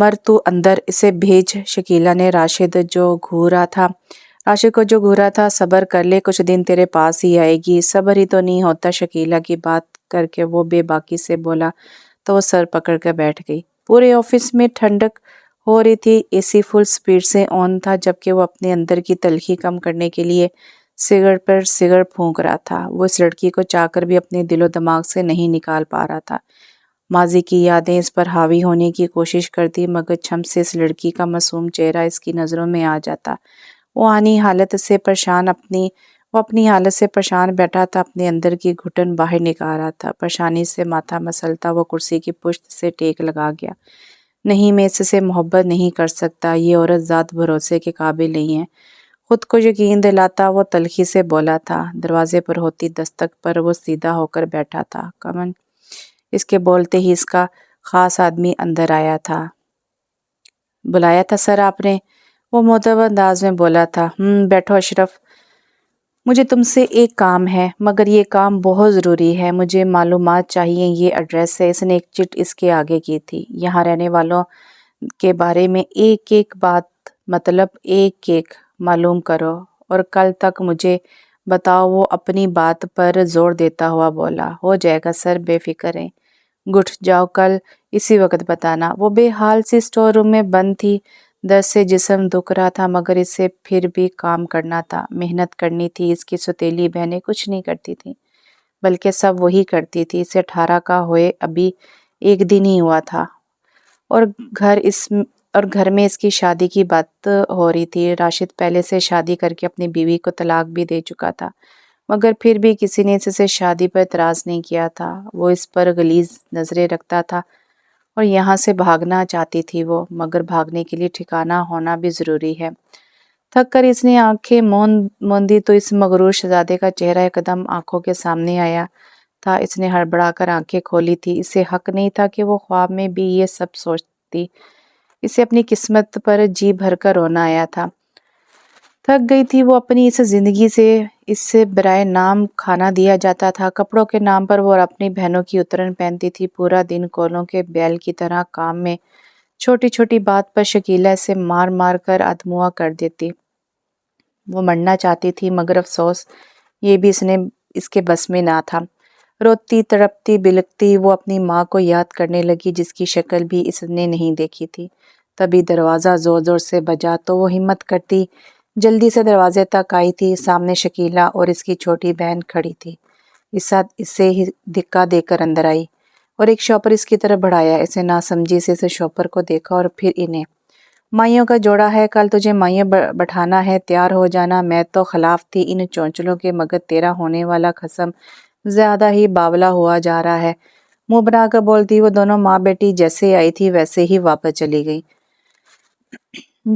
مر تو اندر، اسے بھیج۔ شکیلہ نے راشد کو جو گھورا تھا، صبر کر لے، کچھ دن تیرے پاس ہی آئے گی۔ صبر ہی تو نہیں ہوتا۔ شکیلہ کی بات کر کے وہ بے باکی سے بولا تو وہ سر پکڑ کر بیٹھ گئی۔ پورے آفس میں ٹھنڈک ہو رہی تھی، اے سی فل سپیڈ سے آن تھا، جبکہ وہ اپنے اندر کی تلخی کم کرنے کے لیے سگرٹ پر سگرٹ پھونک رہا تھا۔ وہ اس لڑکی کو چاہ کر بھی اپنے دل و دماغ سے نہیں نکال پا رہا تھا۔ ماضی کی یادیں اس پر حاوی ہونے کی کوشش کرتی، مگر چھم سے اس لڑکی کا معصوم چہرہ اس کی نظروں میں آ جاتا۔ وہ اپنی حالت سے پریشان بیٹھا تھا، اپنے اندر کی گھٹن باہر نکال رہا تھا۔ پریشانی سے ماتھا مسلتا وہ کرسی کی پشت سے ٹیک لگا گیا۔ نہیں، میں اس سے محبت نہیں کر سکتا، یہ عورت ذات بھروسے کے قابل نہیں ہے۔ خود کو یقین دلاتا وہ تلخی سے بولا تھا۔ دروازے پر ہوتی دستک پر وہ سیدھا ہو کر بیٹھا تھا۔ کمن، اس کے بولتے ہی اس کا خاص آدمی اندر آیا تھا۔ بلایا تھا سر آپ نے؟ وہ معتبر انداز میں بولا تھا۔ بیٹھو اشرف، مجھے تم سے ایک کام ہے، مگر یہ کام بہت ضروری ہے۔ مجھے معلومات چاہیے، یہ ایڈریس ہے۔ اس نے ایک چٹ اس کے آگے کی تھی۔ یہاں رہنے والوں کے بارے میں ایک ایک بات، مطلب ایک ایک معلوم کرو اور کل تک مجھے بتاؤ۔ وہ اپنی بات پر زور دیتا ہوا بولا۔ ہو جائے گا سر، بے فکر رہیں۔ گڈ، جاؤ کل اسی وقت بتانا۔ وہ بے حال سی اسٹور روم میں بند تھی۔ درد سے جسم دکھ رہا تھا، مگر اسے پھر بھی کام کرنا تھا، محنت کرنی تھی۔ اس کی سوتیلی بہنیں کچھ نہیں کرتی تھیں، بلکہ سب وہی کرتی تھی۔ اسے 18 کا ہوئے ابھی ایک دن ہی ہوا تھا، اور گھر میں اس کی شادی کی بات ہو رہی تھی۔ راشد پہلے سے شادی کر کے اپنی بیوی کو طلاق بھی دے چکا تھا، مگر پھر بھی کسی نے اس سے شادی پر اعتراض نہیں کیا تھا۔ وہ اس پر غلیظ نظریں رکھتا تھا اور یہاں سے بھاگنا چاہتی تھی وہ، مگر بھاگنے کے لیے ٹھکانہ ہونا بھی ضروری ہے۔ تھک کر اس نے آنکھیں موندی تو اس مغرور شہزادے کا چہرہ ایک دم آنکھوں کے سامنے آیا تھا۔ اس نے ہڑبڑا کر آنکھیں کھولی تھی۔ اسے حق نہیں تھا کہ وہ خواب میں بھی یہ سب سوچتی۔ اسے اپنی قسمت پر جی بھر کر رونا آیا تھا۔ تھک گئی تھی وہ اپنی اس زندگی سے۔ اس سے برائے نام کھانا دیا جاتا تھا، کپڑوں کے نام پر وہ اپنی بہنوں کی اترن پہنتی تھی، پورا دن کولوں کے بیل کی طرح کام میں، چھوٹی چھوٹی بات پر شکیلہ اسے مار مار کر ادموا کر دیتی۔ وہ مرنا چاہتی تھی، مگر افسوس یہ بھی اس کے بس میں نہ تھا۔ روتی تڑپتی بلکتی وہ اپنی ماں کو یاد کرنے لگی، جس کی شکل بھی اس نے نہیں دیکھی تھی۔ تبھی دروازہ زور زور سے بجا تو وہ ہمت کرتی جلدی سے دروازے تک آئی تھی۔ سامنے شکیلہ اور اس کی چھوٹی بہن کھڑی تھی۔ اسے ہی دھکا دے کر اندر آئی اور ایک شاپر اس کی طرف بڑھایا۔ اسے ناسمجھی سے اس شاپر کو دیکھا اور پھر انہیں۔ مائیوں کا جوڑا ہے، کل تجھے مائیں بٹھانا ہے، تیار ہو جانا۔ میں تو خلاف تھی ان چونچلوں کے، مگر تیرا ہونے والا خصم زیادہ ہی باولا ہوا جا رہا ہے۔ منہ بنا کر بولتی وہ دونوں ماں بیٹی جیسے آئی تھی ویسے ہی واپس چلی گئی،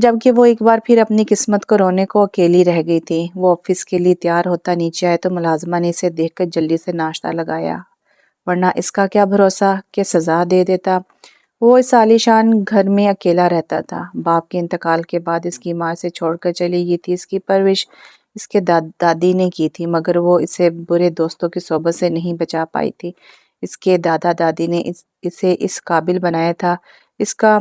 جبکہ وہ ایک بار پھر اپنی قسمت کو رونے کو اکیلی رہ گئی تھی۔ وہ آفس کے لیے تیار ہوتا نیچے آئے تو ملازمہ نے اسے دیکھ کر جلدی سے ناشتہ لگایا، ورنہ اس کا کیا بھروسہ کہ سزا دے دیتا۔ وہ اس عالیشان گھر میں اکیلا رہتا تھا۔ باپ کے انتقال کے بعد اس کی ماں اسے چھوڑ کر چلی گئی تھی۔ اس کی پرورش اس کے دادی نے کی تھی، مگر وہ اسے برے دوستوں کی صحبت سے نہیں بچا پائی تھی۔ اس کے دادا دادی نے اسے اس قابل بنایا تھا۔ اس کا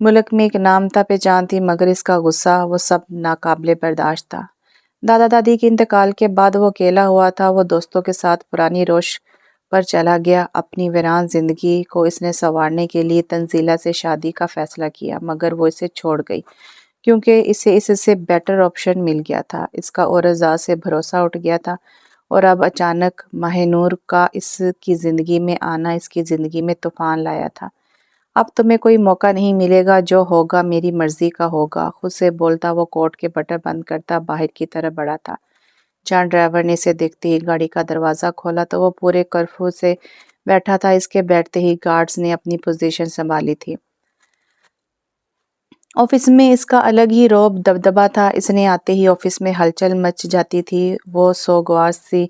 ملک میں ایک نام تھا، پہچان تھی، مگر اس کا غصہ وہ سب ناقابل برداشت تھا۔ دادا دادی کے انتقال کے بعد وہ اکیلا ہوا تھا۔ وہ دوستوں کے ساتھ پرانی روش پر چلا گیا۔ اپنی ویران زندگی کو اس نے سنوارنے کے لیے تنزیلہ سے شادی کا فیصلہ کیا، مگر وہ اسے چھوڑ گئی کیونکہ اسے اس سے بیٹر آپشن مل گیا تھا۔ اس کا عورت ذات سے بھروسہ اٹھ گیا تھا، اور اب اچانک ماہ نور کا اس کی زندگی میں آنا اس کی زندگی میں طوفان لایا تھا۔ اب تمہیں کوئی موقع نہیں ملے گا، جو ہوگا میری مرضی کا ہوگا، خود سے بولتا وہ کوٹ کے بٹن بند کرتا باہر کی طرف بڑھا تھا۔ جہاں ڈرائیور نے اسے دیکھتے ہی گاڑی کا دروازہ کھولا تو وہ پورے کرفیو سے بیٹھا تھا۔ اس کے بیٹھتے ہی گارڈز نے اپنی پوزیشن سنبھالی تھی۔ آفس میں اس کا الگ ہی رعب دبدبا تھا۔ اس نے آتے ہی آفس میں ہلچل مچ جاتی تھی۔ وہ سوگوار سی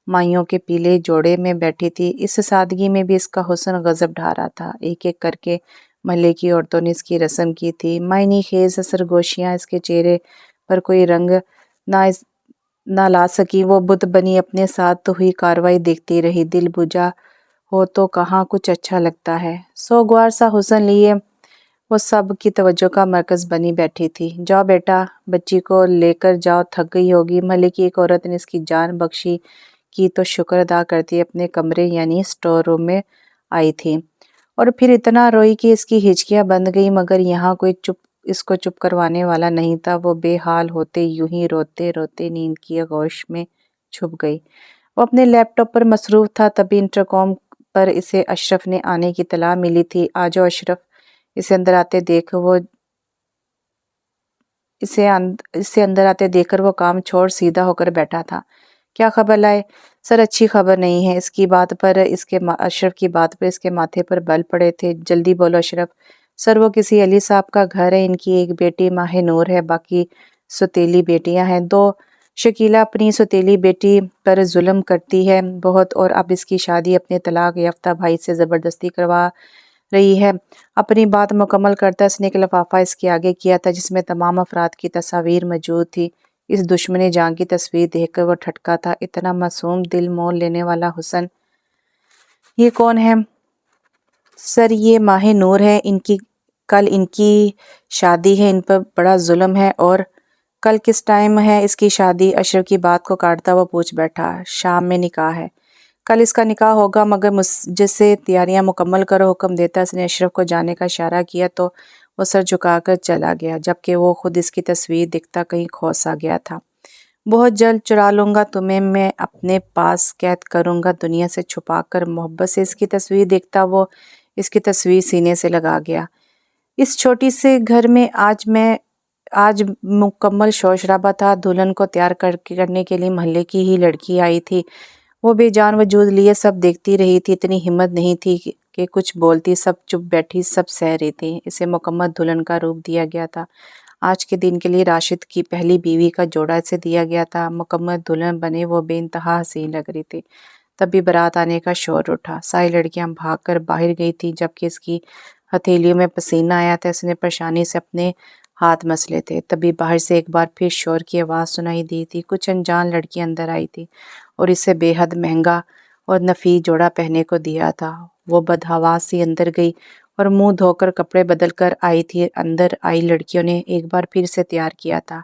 مائیوں کے پیلے جوڑے میں بیٹھی تھی۔ اس سادگی میں بھی اس کا حسن غضب ڈھا رہا تھا۔ ایک ایک کر کے محلے کی عورتوں نے اس کی رسم کی تھی۔ معنی خیز سرگوشیاں اس کے چہرے پر کوئی رنگ نہ لا سکی۔ وہ بت بنی اپنے ساتھ ہوئی کاروائی دیکھتی رہی۔ دل بجھا ہو تو کہاں کچھ اچھا لگتا ہے۔ سوگوار سا حسن لیے وہ سب کی توجہ کا مرکز بنی بیٹھی تھی۔ جاؤ بیٹا، بچی کو لے کر جاؤ، تھک گئی ہوگی۔ محلے کی ایک عورت نے اس کی جان بخشی کی تو شکر ادا کرتی اپنے کمرے یعنی اسٹور روم میں آئی تھی، اور پھر اتنا روئی کہ اس کی ہچکیاں بند گئی، مگر یہاں کوئی اس کو چپ کروانے والا نہیں تھا۔ وہ بے حال ہوتے یوں ہی روتے روتے نیند کی آغوش میں چھپ گئی۔ وہ اپنے لیپ ٹاپ پر مصروف تھا، تبھی انٹرکام پر اسے اشرف نے آنے کی اطلاع ملی تھی۔ آجاؤ اشرف، اسے اندر آتے دیکھ کر وہ کام چھوڑ سیدھا ہو کر بیٹھا تھا۔ کیا خبر لائے؟ سر اچھی خبر نہیں ہے۔ اشرف کی بات پر اس کے ماتھے پر بل پڑے تھے۔ جلدی بولو اشرف۔ سر وہ کسی علی صاحب کا گھر ہے، ان کی ایک بیٹی ماہ نور ہے، باقی سوتیلی بیٹیاں ہیں دو۔ شکیلہ اپنی سوتیلی بیٹی پر ظلم کرتی ہے بہت، اور اب اس کی شادی اپنے طلاق یافتہ بھائی سے زبردستی کروا رہی ہے۔ اپنی بات مکمل کرتا اس نے ایک لفافہ اس کے آگے کیا تھا جس میں تمام افراد کی تصاویر موجود تھی۔ اس دشمن جان کی تصویر دیکھ کر وہ ٹھٹکا تھا۔ اتنا معصوم، دل مول لینے والا حسن، یہ کون ہے؟ سر یہ ماہ نور ہے، کل ان کی شادی ہے، ان پر بڑا ظلم ہے۔ اور کل کس ٹائم ہے اس کی شادی؟ اشرف کی بات کو کاٹتا وہ پوچھ بیٹھا۔ شام میں نکاح ہے، کل اس کا نکاح ہوگا، مگر مجھ سے تیاریاں مکمل کرو، حکم دیتا اس نے اشرف کو جانے کا اشارہ کیا تو وہ سر جھکا کر چلا گیا، جبکہ وہ خود اس کی تصویر دکھتا کہیں کھوس آ گیا تھا۔ بہت جلد چرا لوں گا تمہیں میں اپنے پاس، قید کروں گا دنیا سے چھپا کر۔ محبت سے اس کی تصویر دیکھتا وہ اس کی تصویر سینے سے لگا گیا۔ اس چھوٹی سے گھر میں آج مکمل شور شرابہ تھا۔ دلہن کو تیار کرنے کے لیے محلے کی ہی لڑکی آئی تھی۔ وہ بے جان وجود لیے سب دیکھتی رہی تھی، اتنی ہمت نہیں تھی کہ کچھ بولتی، سب چپ بیٹھی، سب سہ رہی تھی۔ اسے مکمل دلہن کا روپ دیا گیا تھا۔ آج کے دن کے لیے راشد کی پہلی بیوی کا جوڑا اسے دیا گیا تھا۔ مکمل دلہن بنے وہ بے انتہا حسین لگ رہی تھی۔ تبھی بارات آنے کا شور اٹھا، ساری لڑکیاں بھاگ کر باہر گئی تھیں، جبکہ اس کی ہتھیلیوں میں پسینہ آیا تھا، اس نے پریشانی سے اپنے ہاتھ مسلے تھے۔ تبھی باہر سے ایک بار پھر شور کی آواز سنائی دی تھی۔ کچھ انجان لڑکی اندر آئی تھی اور اسے بے حد مہنگا اور نفیس جوڑا پہننے کو دیا تھا۔ وہ بدحواس سی اندر گئی اور منہ دھو کر کپڑے بدل کر آئی تھی۔ اندر آئی لڑکیوں نے ایک بار پھر سے تیار کیا تھا۔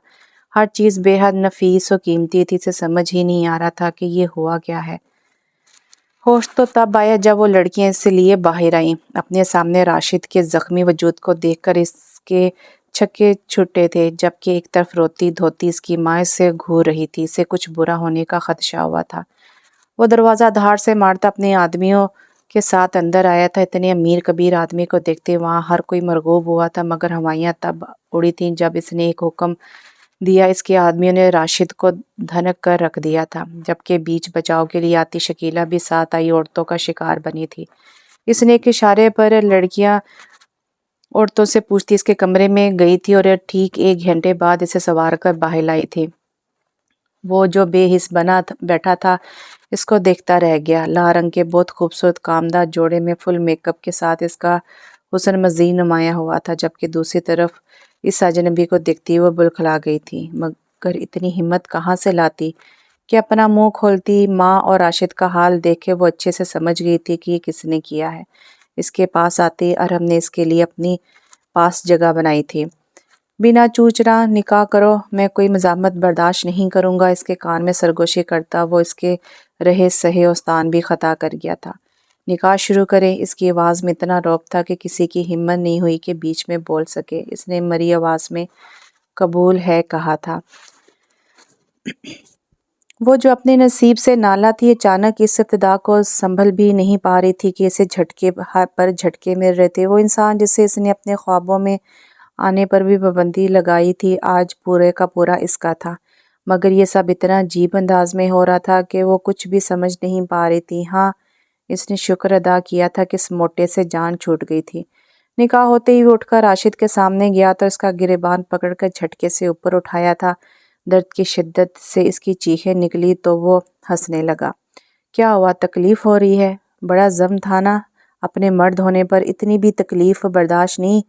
ہر چیز بے حد نفیس و قیمتی تھی، اسے سمجھ ہی نہیں آ رہا تھا کہ یہ ہوا کیا ہے۔ ہوش تو تب آیا جب وہ لڑکیاں اس سے لیے باہر آئیں۔ اپنے سامنے راشد کے زخمی وجود کو دیکھ کر اس کے چھکے چھٹے تھے، جبکہ ایک طرف روتی دھوتی اس کی ماں سے گھور رہی تھی۔ اسے کچھ برا ہونے کا خدشہ ہوا تھا۔ وہ دروازہ دھاڑ سے مارتا اپنے آدمیوں کے ساتھ اندر آیا تھا۔ اتنے امیر کبیر آدمی کو دیکھتے وہاں ہر کوئی مرغوب ہوا تھا، مگر ہوائیاں تب اڑی تھیں جب اس نے ایک حکم دیا۔ اس کے آدمیوں نے راشد کو دھنک کر رکھ دیا تھا، جبکہ بیچ بچاؤ کے لیے آتی شکیلہ بھی ساتھ آئی عورتوں کا شکار بنی تھی۔ اس نے ایک اشارے پر لڑکیاں عورتوں سے پوچھتی اس کے کمرے میں گئی تھی اور ٹھیک 1 گھنٹے بعد اسے سوار کر باہر لائی تھی۔ وہ جو بے حس بنا بیٹھا تھا اس کو دیکھتا رہ گیا۔ لال رنگ کے بہت خوبصورت کامدار جوڑے میں فل میک اپ کے ساتھ اس کا حسن مزید نمایاں ہوا تھا، جبکہ دوسری طرف اس اجنبی کو دیکھتی وہ بلکھلا گئی تھی، مگر اتنی ہمت کہاں سے لاتی کہ اپنا منہ کھولتی۔ ماں اور راشد کا حال دیکھ کے وہ اچھے سے سمجھ گئی تھی کہ یہ کس نے کیا ہے۔ اس کے پاس آتے ارحم نے اس کے لیے اپنی پاس جگہ بنائی تھی۔ بنا چوچرا نکاح کرو، میں کوئی مزاحمت برداشت نہیں کروں گا۔ اس کے کان میں سرگوشی کرتا وہ اس کے رہے سہے اوستان بھی خطا کر گیا تھا۔ نکاح شروع کریں، اس کی آواز میں اتنا رعب تھا کہ کسی کی ہمت نہیں ہوئی کہ بیچ میں بول سکے۔ اس نے مری آواز میں قبول ہے کہا تھا۔ وہ جو اپنے نصیب سے نالاں تھی، اچانک اس ابتدا کو سنبھل بھی نہیں پا رہی تھی کہ اسے جھٹکے پر جھٹکے مل رہے تھے۔ وہ انسان جسے اس نے اپنے خوابوں میں آنے پر بھی پابندی لگائی تھی، آج پورے کا پورا اس کا تھا، مگر یہ سب اتنا عجیب انداز میں ہو رہا تھا کہ وہ کچھ بھی سمجھ نہیں پا رہی تھی۔ ہاں، اس نے شکر ادا کیا تھا کہ اس موٹے سے جان چھوٹ گئی تھی۔ نکاح ہوتے ہی وہ اٹھ کر راشد کے سامنے گیا تو اس کا گریبان پکڑ کر جھٹکے سے اوپر اٹھایا تھا۔ درد کی شدت سے اس کی چیخیں نکلی تو وہ ہنسنے لگا۔ کیا ہوا، تکلیف ہو رہی ہے؟ بڑا زم تھا نا، اپنے مرد ہونے پر اتنی بھی تکلیف برداشت نہیں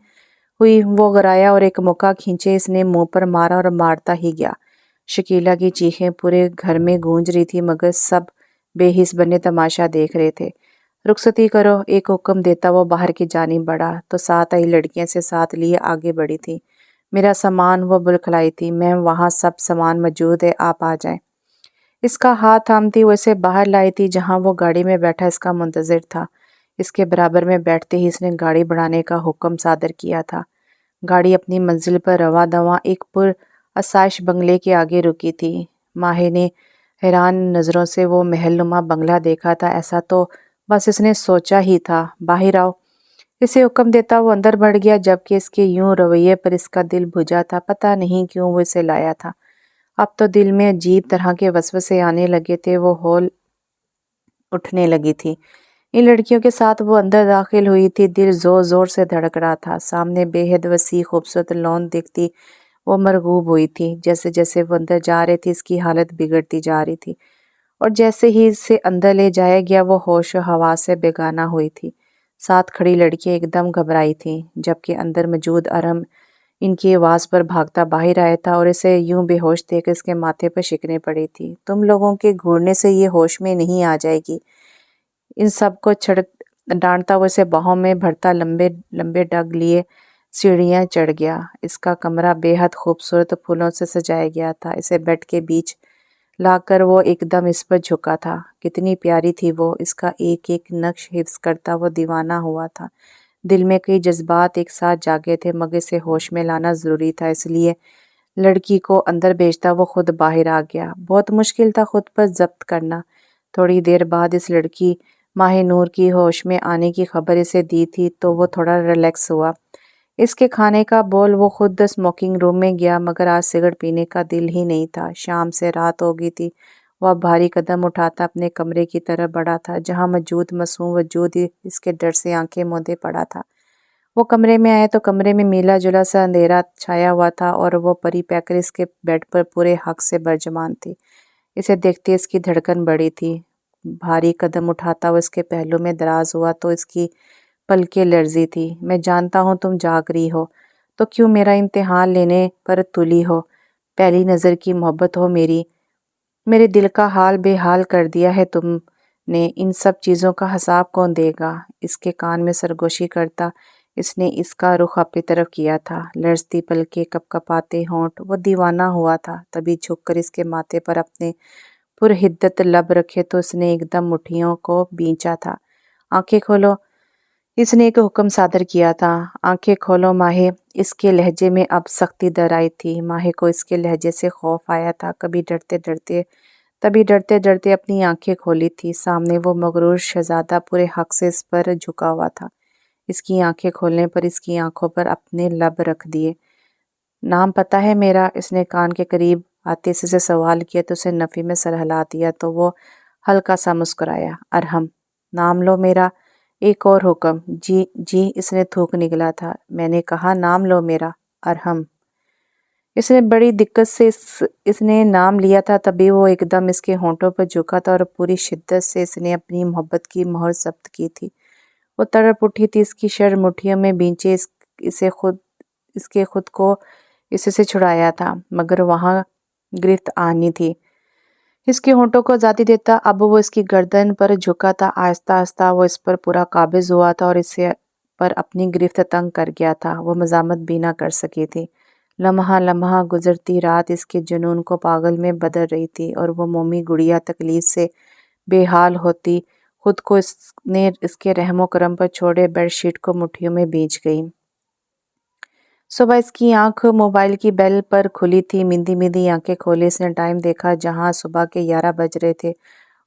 ہوئی؟ وہ غرایا اور ایک مکہ کھینچے اس نے منہ پر مارا اور مارتا ہی گیا۔ شکیلہ کی چیخیں پورے گھر میں گونج رہی تھی، مگر سب بے حس بنے تماشا دیکھ رہے تھے۔ رخصتی کرو، ایک حکم دیتا وہ باہر کی جانب بڑھا تو ساتھ آئی لڑکیاں سے ساتھ لیے آگے بڑھی تھی۔ میرا سامان، وہ بلکھلائی تھی، میم وہاں سب سامان موجود ہے، آپ آ جائیں۔ اس کا ہاتھ تھامتی وہ اسے باہر لائی تھی جہاں وہ گاڑی میں بیٹھا اس کا منتظر تھا۔ اس کے برابر میں بیٹھتے ہی اس نے گاڑی بڑھانے کا حکم صادر کیا تھا۔ گاڑی اپنی منزل پر رواں دواں ایک پر آسائش بنگلے کے آگے رکی تھی۔ ماہی نے حیران نظروں سے وہ محل نما بنگلہ دیکھا تھا۔ ایسا تو بس اس نے سوچا ہی تھا۔ باہر آؤ، اسے حکم دیتا وہ اندر بڑھ گیا، جبکہ اس کے یوں رویے پر اس کا دل بھجا تھا۔ پتہ نہیں کیوں وہ اسے لایا تھا۔ اب تو دل میں عجیب طرح کے وسوسے آنے لگے تھے، وہ ہول اٹھنے لگی تھی۔ ان لڑکیوں کے ساتھ وہ اندر داخل ہوئی تھی، دل زور زور سے دھڑک رہا تھا۔ سامنے بے حد وسیع خوبصورت لون دیکھتی وہ مرغوب ہوئی تھی۔ جیسے جیسے وہ اندر جا رہی تھی اس کی حالت بگڑتی جا رہی تھی، اور جیسے ہی اسے اندر لے جایا گیا وہ ہوش و حواس سے بیگانہ ہوئی تھی۔ ساتھ کھڑی لڑکیاں ایک دم گھبرائی تھیں، جبکہ اندر موجود ارحم ان کی آواز پر بھاگتا باہر آیا تھا اور اسے یوں بے ہوش دیکھ اس کے ماتھے پر شکنیں پڑی تھی۔ تم لوگوں کے گھورنے سے یہ ہوش میں نہیں آ جائے گی۔ ان سب کو ڈانٹتا وہ اسے باہوں میں بھرتا لمبے لمبے ڈگ لیے سیڑھیاں چڑھ گیا۔ اس کا کمرہ بے حد خوبصورت پھولوں سے سجایا گیا تھا۔ اسے بیڈ کے بیچ لا کر وہ ایک دم اس پر جھکا تھا۔ کتنی پیاری تھی وہ، اس کا ایک ایک نقش حفظ کرتا وہ دیوانہ ہوا تھا۔ دل میں کئی جذبات ایک ساتھ جاگے تھے، مگر اسے ہوش میں لانا ضروری تھا، اس لیے لڑکی کو اندر بھیجتا وہ خود باہر آ گیا۔ بہت مشکل تھا خود پر ضبط کرنا۔ تھوڑی دیر بعد اس لڑکی ماہ نور کی ہوش میں آنے کی خبر اسے دی تھی تو وہ تھوڑا ریلیکس ہوا۔ اس کے کھانے کا بول وہ خود اسموکنگ روم میں گیا، مگر آج سگریٹ پینے کا دل ہی نہیں تھا۔ شام سے رات ہو گئی تھی۔ وہ اب بھاری قدم اٹھاتا اپنے کمرے کی طرف بڑھا تھا، جہاں موجود معصوم وجود اس کے ڈر سے آنکھیں موندے پڑا تھا۔ وہ کمرے میں آئے تو کمرے میں میلا جلا سا اندھیرا چھایا ہوا تھا، اور وہ پری پیکر اس کے بیڈ پر پورے حق سے برجمان تھی۔ اسے دیکھتے اس کی دھڑکن بڑھی تھی۔ بھاری قدم اٹھاتا وہ اس کے پہلو میں دراز ہوا تو اس کی پلکیں لرزی تھی۔ میں جانتا ہوں تم جاگ رہی ہو، تو کیوں میرا امتحان لینے پر تلی ہو؟ پہلی نظر کی محبت ہو میری، میرے دل کا حال بے حال کر دیا ہے تم نے۔ ان سب چیزوں کا حساب کون دے گا؟ اس کے کان میں سرگوشی کرتا اس نے اس کا رخ اپنی طرف کیا تھا۔ لرزتی پلکیں، کپ کپاتے ہونٹ، وہ دیوانہ ہوا تھا۔ تبھی جھک کر اس کے ماتھے پر اپنے پرحدت لب رکھے تو اس نے ایک دم مٹھیوں کو بھینچا تھا۔ آنکھیں کھولو، اس نے ایک حکم صادر کیا تھا۔ آنکھیں کھولو ماہی، اس کے لہجے میں اب سختی در آئی تھی۔ ماہی کو اس کے لہجے سے خوف آیا تھا۔ کبھی ڈرتے ڈرتے اپنی آنکھیں کھولی تھی۔ سامنے وہ مغرور شہزادہ پورے حق سے اس پر جھکا ہوا تھا۔ اس کی آنکھیں کھولنے پر اس کی آنکھوں پر اپنے لب رکھ دیے۔ نام پتہ ہے میرا؟ اس نے کان کے قریب آتے سے سوال کیا تو اسے نفی میں سر ہلا دیا تو وہ ہلکا سا مسکرایا۔ ارحم، نام لو میرا۔ ایک اور حکم۔ جی جی، اس نے تھوک نکلا تھا۔ میں نے کہا نام لو میرا، ارحم۔ اس نے بڑی دقت سے اس نے نام لیا تھا، تبھی وہ ایک دم اس کے ہونٹوں پر جھکا تھا اور پوری شدت سے اس نے اپنی محبت کی مہر ضبط کی تھی۔ وہ تڑپ اٹھی تھی، اس کی شرم مٹھیوں میں بھینچے اس کے خود کو اس سے چھڑایا تھا، مگر وہاں گرفت آنی تھی۔ اس کے ہونٹوں کو آزادی دیتا اب وہ اس کی گردن پر جھکا تھا۔ آہستہ آہستہ وہ اس پر پورا قابض ہوا تھا اور اسے پر اپنی گرفت تنگ کر گیا تھا۔ وہ مزاحمت بھی نہ کر سکی تھی۔ لمحہ لمحہ گزرتی رات اس کے جنون کو پاگل میں بدل رہی تھی، اور وہ مومی گڑیا تکلیف سے بے حال ہوتی خود کو اس کے رحم و کرم پر چھوڑے بیڈ شیٹ کو مٹھیوں میں بھیج گئی۔ صبح اس کی آنکھ موبائل کی بیل پر کھلی تھی۔ مندی مندی آنکھیں کھولے اس نے ٹائم دیکھا، جہاں صبح کے 11 بج رہے تھے،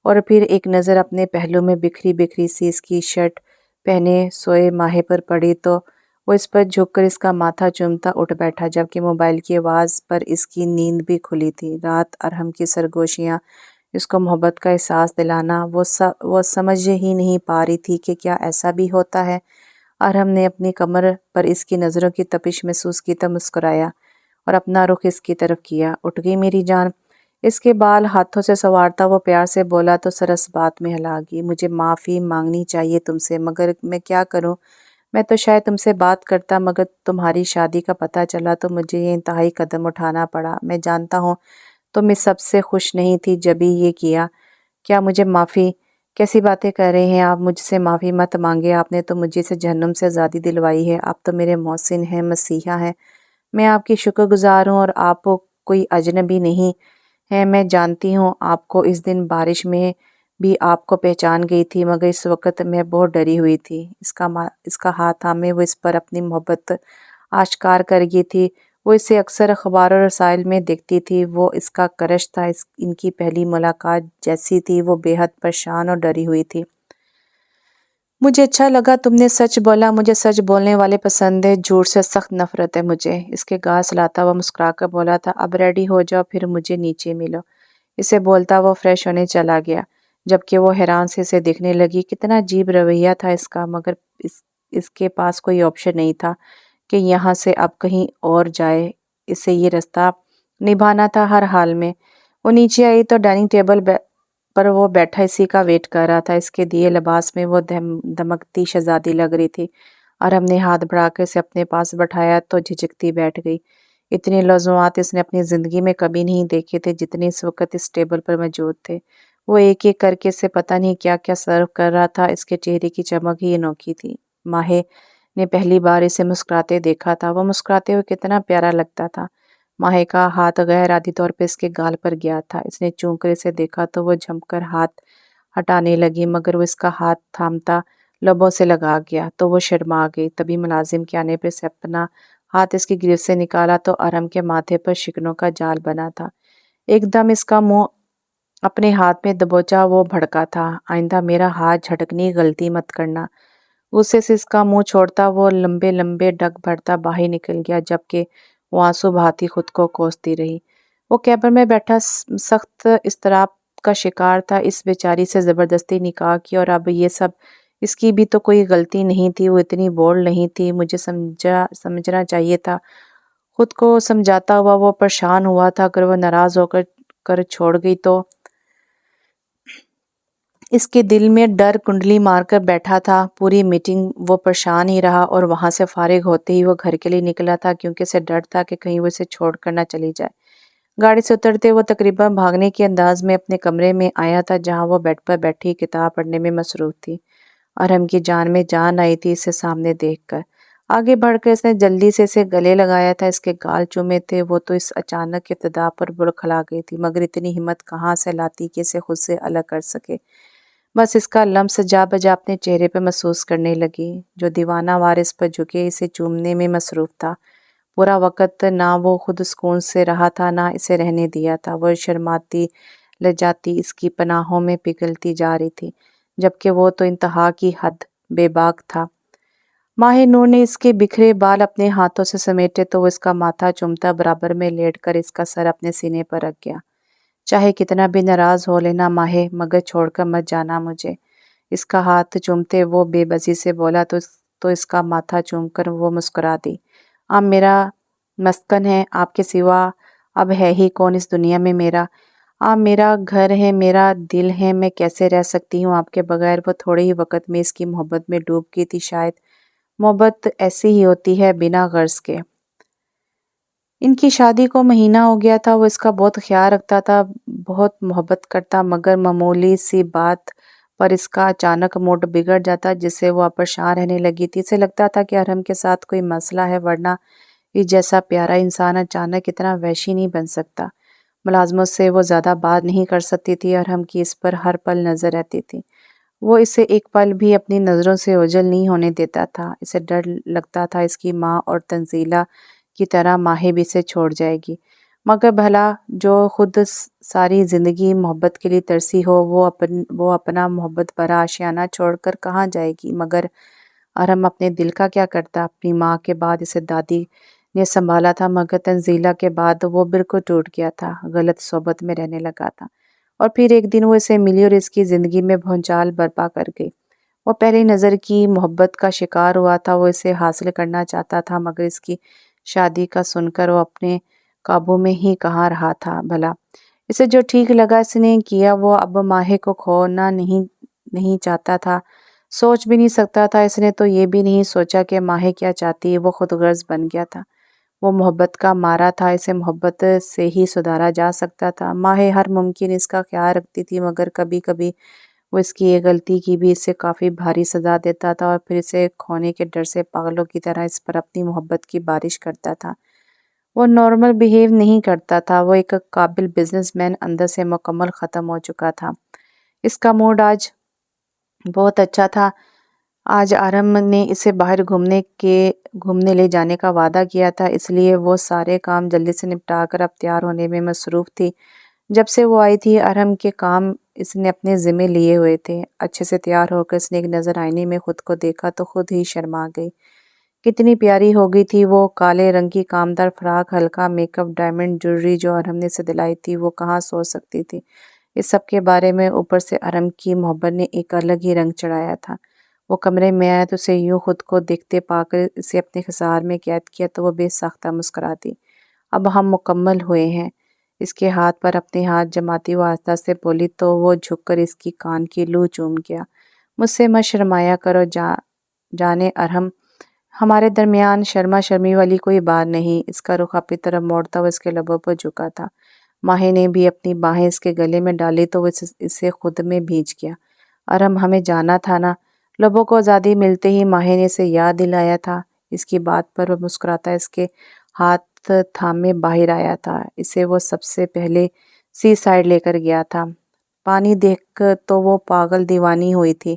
اور پھر ایک نظر اپنے پہلو میں بکھری بکھری سی اس کی شرٹ پہنے سوئے ماہی پر پڑی تو وہ اس پر جھک کر اس کا ماتھا چومتا اٹھ بیٹھا، جبکہ موبائل کی آواز پر اس کی نیند بھی کھلی تھی۔ رات ارحم کی سرگوشیاں، اس کو محبت کا احساس دلانا، وہ سمجھ ہی نہیں پا رہی تھی کہ کیا ایسا بھی ہوتا ہے۔ ارحم نے اپنی کمر پر اس کی نظروں کی تپش محسوس کی تو مسکرایا اور اپنا رخ اس کی طرف کیا۔ اٹھ گئی میری جان؟ اس کے بال ہاتھوں سے سنوارتا وہ پیار سے بولا تو سرس بات میں ہلا گئی۔ مجھے معافی مانگنی چاہیے تم سے، مگر میں کیا کروں؟ میں تو شاید تم سے بات کرتا، مگر تمہاری شادی کا پتہ چلا تو مجھے یہ انتہائی قدم اٹھانا پڑا۔ میں جانتا ہوں تم اس سب سے خوش نہیں تھی جبھی یہ کیا۔ کیا مجھے معافی کیسی باتیں کر رہے ہیں آپ؟ مجھ سے معافی مت مانگے، آپ نے تو مجھے سے جہنم سے آزادی دلوائی ہے، آپ تو میرے محسن ہیں، مسیحا ہیں، میں آپ کی شکر گزار ہوں، اور آپ کوئی اجنبی نہیں ہے، میں جانتی ہوں آپ کو، اس دن بارش میں بھی آپ کو پہچان گئی تھی، مگر اس وقت میں بہت ڈری ہوئی تھی۔ اس کا ہاتھ تھامے وہ اس پر اپنی محبت آشکار کر گئی تھی۔ وہ اسے اکثر اخبار اور رسائل میں دیکھتی تھی، وہ اس کا کرش تھا، ان کی پہلی ملاقات جیسی تھی، وہ بے حد پریشان اور ڈری ہوئی تھی۔ مجھے اچھا لگا تم نے سچ بولا، مجھے سچ بولنے والے پسند ہے، جھوٹ سے سخت نفرت ہے مجھے۔ اس کے گال سلاتا ہوا مسکرا کر بولا تھا، اب ریڈی ہو جاؤ، پھر مجھے نیچے ملو۔ اسے بولتا وہ فریش ہونے چلا گیا، جبکہ وہ حیران سے اسے دیکھنے لگی۔ کتنا عجیب رویہ تھا اس کا، مگر اس کے پاس کوئی آپشن نہیں تھا کہ یہاں سے اب کہیں اور جائے، اسے یہ رستہ نبھانا تھا ہر حال میں۔ وہ نیچے آئی تو ڈائننگ ٹیبل پر وہ بیٹھا اسی کا ویٹ کر رہا تھا۔ اس کے دیے لباس میں وہ دمکتی شہزادی لگ رہی تھی، اور ہم نے ہاتھ بڑھا کر اسے اپنے پاس بٹھایا تو جھجکتی بیٹھ گئی۔ اتنے لوزوات اس نے اپنی زندگی میں کبھی نہیں دیکھے تھے جتنے اس وقت اس ٹیبل پر موجود تھے۔ وہ ایک ایک کر کے اسے پتہ نہیں کیا کیا سرو کر رہا تھا، اس کے چہرے کی چمک ہی انوکھی تھی۔ ماہے نے پہلی بار اسے مسکراتے دیکھا تھا، وہ مسکراتے ہوئے کتنا پیارا لگتا تھا۔ ماہے کا ہاتھ غیر عادی طور پہ اس کے گال پر گیا تھا، اس نے چون کر اسے دیکھا تو وہ جھم کر ہاتھ ہٹانے لگی، مگر وہ اس کا ہاتھ تھامتا لبوں سے لگا گیا تو وہ شرما گئی۔ تبھی ملازم کے آنے پر اسے اپنا ہاتھ اس کی گرفت سے نکالا تو ارم کے ماتھے پر شکنوں کا جال بنا تھا۔ ایک دم اس کا منہ اپنے ہاتھ میں دبوچا وہ بھڑکا تھا، آئندہ میرا ہاتھ جھٹکنی غلطی مت کرنا۔ غصے سے اس کا منہ چھوڑتا وہ لمبے لمبے ڈگ بھرتا باہر نکل گیا، جبکہ وہ آنسو بہاتی خود کو کوستی رہی۔ وہ کیبن میں بیٹھا سخت اضطراب کا شکار تھا، اس بیچاری سے زبردستی نکاح کی، اور اب یہ سب اس کی بھی تو کوئی غلطی نہیں تھی، وہ اتنی بولڈ نہیں تھی، مجھے سمجھنا چاہیے تھا۔ خود کو سمجھاتا ہوا وہ پریشان ہوا تھا، اگر وہ ناراض ہو کر چھوڑ گئی تو اس کے دل میں ڈر کنڈلی مار کر بیٹھا تھا۔ پوری میٹنگ وہ پریشان ہی رہا، اور وہاں سے فارغ ہوتے ہی وہ گھر کے لیے نکلا تھا، کیونکہ اسے ڈر تھا کہ کہیں وہ اسے چھوڑ کر نہ چلی جائے۔ گاڑی سے اترتے وہ تقریباً بھاگنے کے انداز میں اپنے کمرے میں آیا تھا، جہاں وہ بیڈ پر بیٹھی کتاب پڑھنے میں مصروف تھی۔ ارم کی جان میں جان آئی تھی اسے سامنے دیکھ کر۔ آگے بڑھ کر اس نے جلدی سے اسے گلے لگایا تھا، اس کے گال چومے تھے، وہ تو اس اچانک ابتدا پر بڑکھلا گئی تھی، مگر اتنی ہمت کہاں سے لاتی کہ اسے خود سے الگ کر سکے۔ بس اس کا لمس جا بجا اپنے چہرے پہ محسوس کرنے لگی، جو دیوانہ وارث پر جھکے اسے چومنے میں مصروف تھا۔ پورا وقت نہ وہ خود سکون سے رہا تھا، نہ اسے رہنے دیا تھا۔ وہ شرماتی لجاتی اس کی پناہوں میں پگھلتی جا رہی تھی، جبکہ وہ تو انتہا کی حد بے باک تھا۔ ماہ نور نے اس کے بکھرے بال اپنے ہاتھوں سے سمیٹے تو وہ اس کا ماتھا چومتا برابر میں لیٹ کر اس کا سر اپنے سینے پر رکھ گیا۔ چاہے کتنا بھی ناراض ہو لینا ماہے، مگر چھوڑ کر مت جانا مجھے۔ اس کا ہاتھ چومتے وہ بے بسی سے بولا تو اس کا ماتھا چوم کر وہ مسکرا دی۔ آپ میرا مسکن ہے، آپ کے سوا اب ہے ہی کون اس دنیا میں میرا؟ آپ میرا گھر ہیں، میرا دل ہیں، میں کیسے رہ سکتی ہوں آپ کے بغیر؟ وہ تھوڑے ہی وقت میں اس کی محبت میں ڈوب گئی تھی۔ شاید محبت ایسی ہی ہوتی ہے، بنا غرض کے۔ ان کی شادی کو مہینہ ہو گیا تھا، وہ اس کا بہت خیال رکھتا تھا، بہت محبت کرتا، مگر معمولی سی بات پر اس کا اچانک موڈ بگڑ جاتا، جس سے وہ اب پریشان رہنے لگی تھی۔ اسے لگتا تھا کہ ارم کے ساتھ کوئی مسئلہ ہے، ورنہ اس جیسا پیارا انسان اچانک اتنا وحشی نہیں بن سکتا۔ ملازمت سے وہ زیادہ بات نہیں کر سکتی تھی، ارم کی اس پر ہر پل نظر رہتی تھی۔ وہ اسے ایک پل بھی اپنی نظروں سے اوجھل نہیں ہونے دیتا تھا۔ اسے ڈر لگتا تھا اس کی ماں اور تنزیلہ کی طرح ماہی بھی اسے چھوڑ جائے گی، مگر بھلا جو خود ساری زندگی محبت کے لیے ترسی ہو، وہ اپنا محبت بھرا آشیانہ چھوڑ کر کہاں جائے گی؟ مگر ارم اپنے دل کا کیا کرتا؟ اپنی ماں کے بعد اسے دادی نے سنبھالا تھا، مگر تنزیلہ کے بعد وہ بالکل ٹوٹ گیا تھا، غلط صحبت میں رہنے لگا تھا، اور پھر ایک دن وہ اسے ملی اور اس کی زندگی میں بھونچال برپا کر گئی۔ وہ پہلی نظر کی محبت کا شکار ہوا تھا، وہ اسے حاصل کرنا چاہتا تھا، مگر اس کی شادی کا سن کر وہ اپنے قابو میں ہی کہاں رہا تھا بھلا۔ اسے جو ٹھیک لگا اس نے کیا، وہ اب ماہے کو کھونا نہیں چاہتا تھا، سوچ بھی نہیں سکتا تھا۔ اس نے تو یہ بھی نہیں سوچا کہ ماہے کیا چاہتی ہے، وہ خود غرض بن گیا تھا، وہ محبت کا مارا تھا، اسے محبت سے ہی سدھارا جا سکتا تھا۔ ماہے ہر ممکن اس کا خیال رکھتی تھی، مگر کبھی کبھی وہ اس کی ایک غلطی کی بھی اسے کافی بھاری سزا دیتا تھا اور پھر اسے کھونے کے ڈر سے پاگلوں کی طرح اس پر اپنی محبت کی بارش کرتا تھا۔ وہ نارمل بیہیو نہیں کرتا تھا، وہ ایک قابل بزنس مین اندر سے مکمل ختم ہو چکا تھا۔ اس کا موڈ آج بہت اچھا تھا۔ آج آرم نے اسے باہر گھومنے لے جانے کا وعدہ کیا تھا، اس لیے وہ سارے کام جلدی سے نپٹا کر اب تیار ہونے میں مصروف تھی۔ جب سے وہ آئی تھی آرم کے کام اس نے اپنے ذمے لیے ہوئے تھے۔ اچھے سے تیار ہو کر اس نے ایک نظر آئینے میں خود کو دیکھا تو خود ہی شرما گئی۔ کتنی پیاری ہو گئی تھی وہ، کالے رنگ کی کامدار فراق، ہلکا میک اپ، ڈائمنڈ جویلری جو آرم نے اسے دلائی تھی، وہ کہاں سوچ سکتی تھی اس سب کے بارے میں۔ اوپر سے آرم کی محبت نے ایک الگ ہی رنگ چڑھایا تھا۔ وہ کمرے میں آیا تو اسے یوں خود کو دیکھتے پا کر اسے اپنے خسار میں قید کیا تو وہ بے ساختہ مسکراتی۔ اب ہم مکمل ہوئے ہیں، اس کے ہاتھ پر اپنے ہاتھ جماتی وہ آہستہ سے بولی تو وہ جھک کر اس کی کان کی لو چوم گیا۔ مجھ سے مت شرمایا کرو جانے آرم، ہمارے درمیان شرما شرمی والی کوئی بات نہیں۔ اس کا رخ اپنی طرف موڑتا وہ اس کے لبوں پر جھکا تھا۔ ماہی نے بھی اپنی باہیں اس کے گلے میں ڈالی تو وہ اسے خود میں بھیج گیا۔ آرم ہمیں جانا تھا نا؟ لبوں کو آزادی ملتے ہی ماہی نے اسے یاد دلایا تھا۔ اس کی بات پر وہ مسکراتا اس کے ہاتھ تھامے باہر آیا تھا۔ اسے وہ سب سے پہلے سی سائڈ لے کر گیا تھا۔ پانی دیکھ تو وہ پاگل دیوانی ہوئی تھی۔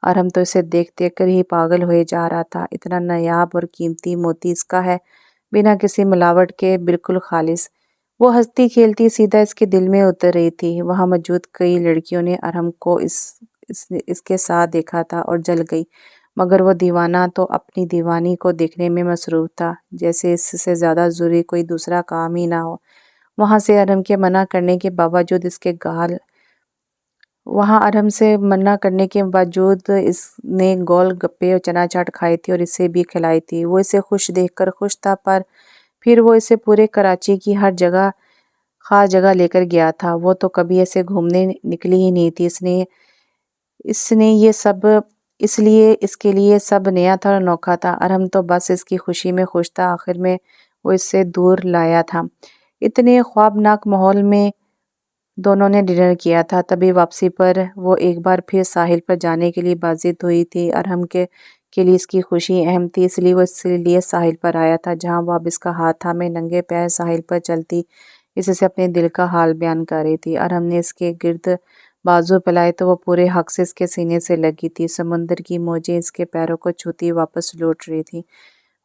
آرم تو اسے دیکھ دیکھ کر ہی پاگل ہوئے جا رہا تھا۔ اتنا نایاب اور قیمتی موتی اس کا ہے، بنا کسی ملاوٹ کے، بالکل خالص۔ وہ ہنستی کھیلتی سیدھا اس کے دل میں اتر رہی تھی۔ وہاں موجود کئی لڑکیوں نے آرم کو اس کے ساتھ دیکھا تھا اور جل گئی، مگر وہ دیوانہ تو اپنی دیوانی کو دیکھنے میں مصروف تھا، جیسے اس سے زیادہ ضروری کوئی دوسرا کام ہی نہ ہو۔ وہاں آرم سے منع کرنے کے باوجود اس نے گول گپے اور چنا چاٹ کھائی تھی اور اسے بھی کھلائی تھی۔ وہ اسے خوش دیکھ کر خوش تھا، پر پھر وہ اسے پورے کراچی کی ہر جگہ خاص جگہ لے کر گیا تھا۔ وہ تو کبھی ایسے گھومنے نکلی ہی نہیں تھی۔ اس لیے اس کے لیے سب نیا تھا اور انوکھا تھا۔ آرم تو بس اس کی خوشی میں خوش تھا۔ آخر میں وہ اس سے دور لایا تھا۔ اتنے خوابناک ماحول میں دونوں نے ڈنر کیا تھا۔ تبھی واپسی پر وہ ایک بار پھر ساحل پر جانے کے لیے بازید ہوئی تھی۔ آرم کے لیے اس کی خوشی اہم تھی، اس لیے وہ اس لیے ساحل پر آیا تھا، جہاں وہ اب اس کا ہاتھ تھامے ننگے پیر ساحل پر چلتی اس سے اپنے دل کا حال بیان کر رہی تھی۔ آرم نے اس کے گرد بازو پھیلائے تو وہ پورے حق سے اس کے سینے سے لگی تھی۔ سمندر کی موجیں اس کے پیروں کو چھوتی واپس لوٹ رہی تھی۔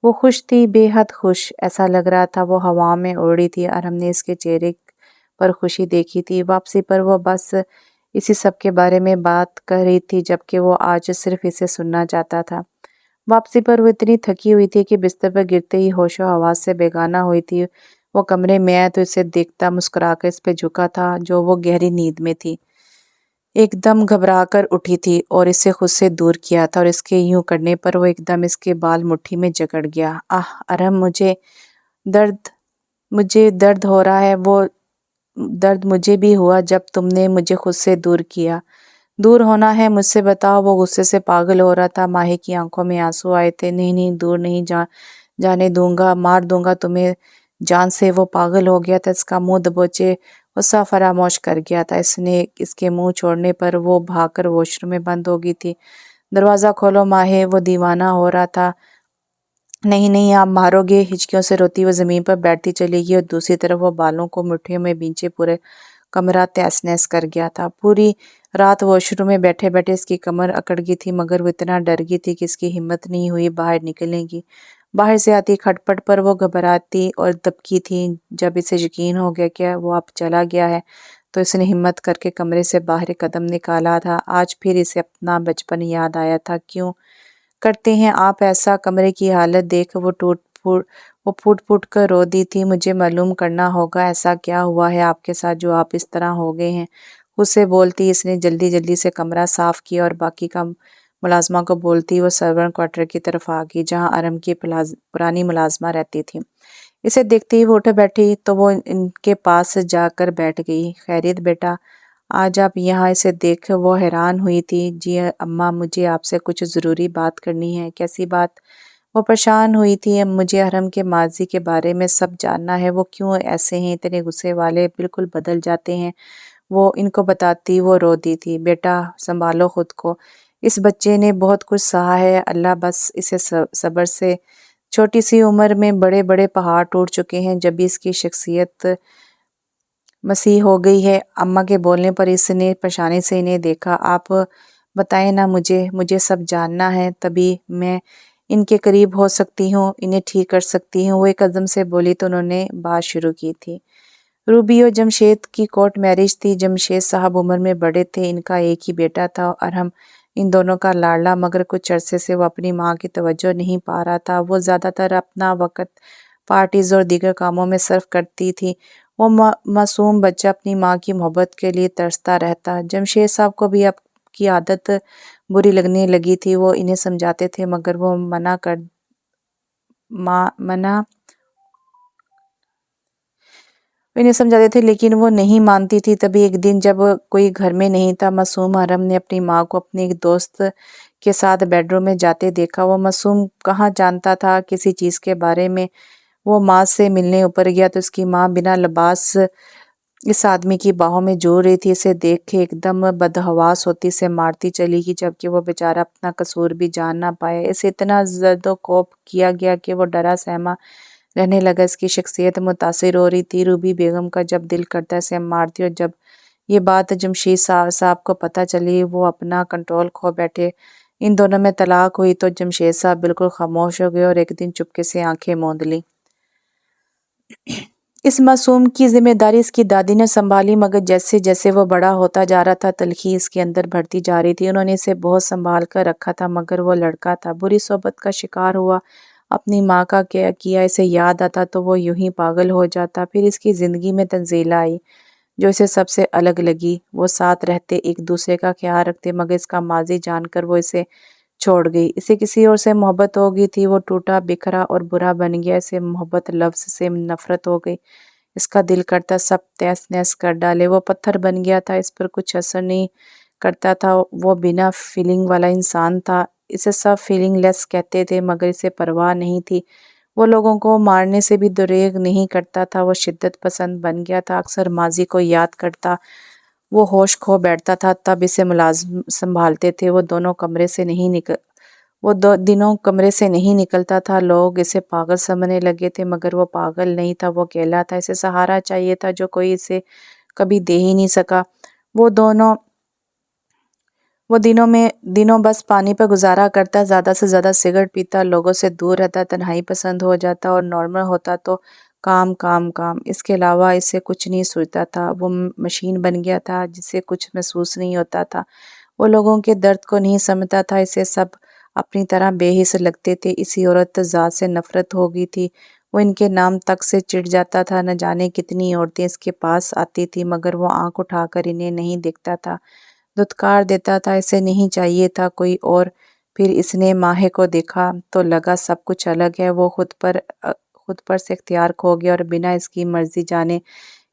وہ خوش تھی، بے حد خوش، ایسا لگ رہا تھا وہ ہواؤں میں اڑ رہی تھی۔ آرم نے اس کے چہرے پر خوشی دیکھی تھی۔ واپسی پر وہ بس اسی سب کے بارے میں بات کر رہی تھی، جبکہ وہ آج صرف اسے سننا چاہتا تھا۔ واپسی پر وہ اتنی تھکی ہوئی تھی کہ بستر پر گرتے ہی ہوش و حواس سے بیگانہ ہوئی تھی۔ وہ کمرے میں آیا تو اسے دیکھتا مسکرا کر اس پہ جھکا تھا، جو وہ گہری نیند میں تھی۔ ایک دم گھبرا کر اٹھی تھی اور اسے خود سے دور کیا تھا، اور اس کے یوں کرنے پر وہ ایک دم اس کے بال مٹھی میں جکڑ گیا۔ آہ آرم، مجھے درد ہو رہا ہے۔ وہ درد مجھے بھی ہوا جب تم نے مجھے خود سے دور کیا۔ دور ہونا ہے مجھ سے بتاؤ۔ وہ غصے سے پاگل ہو رہا تھا۔ ماہی کی آنکھوں میں آنسو آئے تھے۔ نہیں دور نہیں جانے دوں گا، مار دوں گا تمہیں جان سے۔ وہ پاگل ہو گیا تھا، اس کا منہ دبوچے غصہ فراموش کر گیا تھا۔ اس کے منہ چھوڑنے پر وہ بھاگ کر واش روم میں بند ہو گئی تھی۔ دروازہ کھولو ماہی، وہ دیوانہ ہو رہا تھا۔ نہیں آپ مارو گے، ہچکیوں سے روتی وہ زمین پر بیٹھتی چلی گئی اور دوسری طرف وہ بالوں کو مٹھیوں میں بھینچے پورے کمرہ تہس نہس کر گیا تھا۔ پوری رات واش روم میں بیٹھے بیٹھے اس کی کمر اکڑ گئی تھی، مگر وہ اتنا ڈر گئی تھی کہ اس کی ہمت نہیں ہوئی باہر نکلنے کی۔ باہر سے آتی کھٹپٹ پر وہ گھبراتی اور دبکی تھی۔ جب اسے یقین ہو گیا کہ وہ اب چلا گیا ہے تو اس نے ہمت کر کے کمرے سے باہر ایک قدم نکالا تھا۔ آج پھر اسے اپنا بچپن یاد آیا تھا۔ کیوں کرتے ہیں آپ ایسا؟ کمرے کی حالت دیکھ وہ پھوٹ پھوٹ کر رو دی تھی۔ مجھے معلوم کرنا ہوگا ایسا کیا ہوا ہے آپ کے ساتھ جو آپ اس طرح ہو گئے ہیں۔ خود سے بولتی اس نے جلدی سے کمرہ صاف کیا اور باقی کا ملازمہ کو بولتی وہ سرونٹ کوارٹر کی طرف آ گئی، جہاں آرم کی پرانی ملازمہ رہتی تھی۔ اسے دیکھتے ہی وہ اٹھ بیٹھی تو وہ ان کے پاس جا کر بیٹھ گئی۔ خیریت بیٹا، آج آپ یہاں؟ اسے دیکھ وہ حیران ہوئی تھی۔ جی اماں، مجھے آپ سے کچھ ضروری بات کرنی ہے۔ کیسی بات؟ وہ پریشان ہوئی تھی۔ مجھے آرم کے ماضی کے بارے میں سب جاننا ہے۔ وہ کیوں ایسے ہیں، اتنے غصے والے، بالکل بدل جاتے ہیں؟ وہ ان کو بتاتی وہ روتی تھی، بیٹا سنبھالو خود کو، اس بچے نے بہت کچھ سہا ہے، اللہ بس اسے صبر سے، چھوٹی سی عمر میں بڑے بڑے پہاڑ ٹوٹ چکے ہیں، جب بھی اس کی شخصیت مسیح ہو گئی ہے۔ اماں کے بولنے پر اس نے پریشانی سے انہیں دیکھا۔ آپ بتائیں نا مجھے سب جاننا ہے، تبھی میں ان کے قریب ہو سکتی ہوں، انہیں ٹھیک کر سکتی ہوں۔ وہ ایک قدم سے بولی تو انہوں نے بات شروع کی تھی۔ روبی اور جمشید کی کورٹ میرج تھی۔ جمشید صاحب عمر میں بڑے تھے، ان کا ایک ہی بیٹا تھا، ارحم ان دونوں کا لاڈلا، مگر کچھ عرصے سے وہ اپنی ماں کی توجہ نہیں پا رہا تھا۔ وہ زیادہ تر اپنا وقت پارٹیز اور دیگر کاموں میں صرف کرتی تھی۔ وہ معصوم بچہ اپنی ماں کی محبت کے لیے ترستا رہتا۔ جمشید صاحب کو بھی اب کی عادت بری لگنے لگی تھی۔ وہ انہیں سمجھاتے تھے مگر وہ لیکن وہ نہیں مانتی تھی۔ تبھی ایک دن جب کوئی گھر میں نہیں تھا، معصوم ارحم نے اپنی ماں کو اپنے ایک دوست کے ساتھ بیڈ روم میں جاتے دیکھا۔ وہ معصوم کہاں جانتا تھا کسی چیز کے بارے میں۔ وہ ماں سے ملنے اوپر گیا تو اس کی ماں بنا لباس اس آدمی کی باہوں میں جھول رہی تھی۔ اسے دیکھ کے ایک دم بدحواس ہوتی اسے مارتی چلی گئی، جبکہ وہ بیچارہ اپنا قصور بھی جان نہ پائے۔ اسے اتنا زد و کوب کیا گیا کہ وہ ڈرا سہما رہنے لگا۔ اس کی شخصیت متاثر ہو رہی تھی۔ روبی بیگم کا جب دل کرتا اسے مارتی، اور جب یہ بات جمشید صاحب کو پتہ چلی وہ اپنا کنٹرول کھو بیٹھے۔ ان دونوں میں طلاق ہوئی تو جمشید صاحب بالکل خاموش ہو گئے اور ایک دن چپکے سے آنکھیں موند لیں۔ اس معصوم کی ذمہ داری اس کی دادی نے سنبھالی، مگر جیسے جیسے وہ بڑا ہوتا جا رہا تھا تلخی اس کے اندر بڑھتی جا رہی تھی۔ انہوں نے اسے بہت سنبھال کر رکھا تھا مگر وہ لڑکا تھا، بری صحبت کا شکار ہوا، اپنی ماں کا کیا اسے یاد آتا تو وہ یوں ہی پاگل ہو جاتا۔ پھر اس کی زندگی میں تنزیلہ آئی جو اسے سب سے الگ لگی۔ وہ ساتھ رہتے، ایک دوسرے کا خیال رکھتے، مگر اس کا ماضی جان کر وہ اسے چھوڑ گئی۔ اسے کسی اور سے محبت ہو گئی تھی، وہ ٹوٹا بکھرا اور برا بن گیا۔ اسے محبت لفظ سے نفرت ہو گئی، اس کا دل کرتا سب تہس نہس کر ڈالے۔ وہ پتھر بن گیا تھا، اس پر کچھ اثر نہیں کرتا تھا، وہ بنا فیلنگ والا انسان تھا۔ اسے سب فیلنگ لیس کہتے تھے مگر اسے پرواہ نہیں تھی۔ وہ لوگوں کو مارنے سے بھی دریغ نہیں کرتا تھا۔ وہ شدت پسند بن گیا تھا، اکثر ماضی کو یاد کرتا وہ ہوش کھو بیٹھتا تھا۔ تب اسے ملازم سنبھالتے تھے، وہ دنوں کمرے سے نہیں نکلتا تھا۔ لوگ اسے پاگل سمجھنے لگے تھے مگر وہ پاگل نہیں تھا، وہ اکیلا تھا۔ اسے سہارا چاہیے تھا جو کوئی اسے کبھی دے ہی نہیں سکا۔ وہ دنوں بس پانی پر گزارا کرتا، زیادہ سے زیادہ سگریٹ پیتا، لوگوں سے دور رہتا، تنہائی پسند ہو جاتا اور نارمل ہوتا تو کام کام کام، اس کے علاوہ اسے کچھ نہیں سوچتا تھا۔ وہ مشین بن گیا تھا جسے کچھ محسوس نہیں ہوتا تھا۔ وہ لوگوں کے درد کو نہیں سمجھتا تھا، اسے سب اپنی طرح بے حس لگتے تھے۔ اسی عورت ذات سے نفرت ہو گئی تھی، وہ ان کے نام تک سے چڑ جاتا تھا۔ نہ جانے کتنی عورتیں اس کے پاس آتی تھی مگر وہ آنکھ اٹھا کر انہیں نہیں دیکھتا تھا، دھتکار دیتا تھا۔ اسے نہیں چاہیے تھا کوئی اور۔ پھر اس نے ماہے کو دیکھا تو لگا سب کچھ الگ ہے۔ وہ خود پر سے اختیار کھو گیا اور بنا اس کی مرضی جانے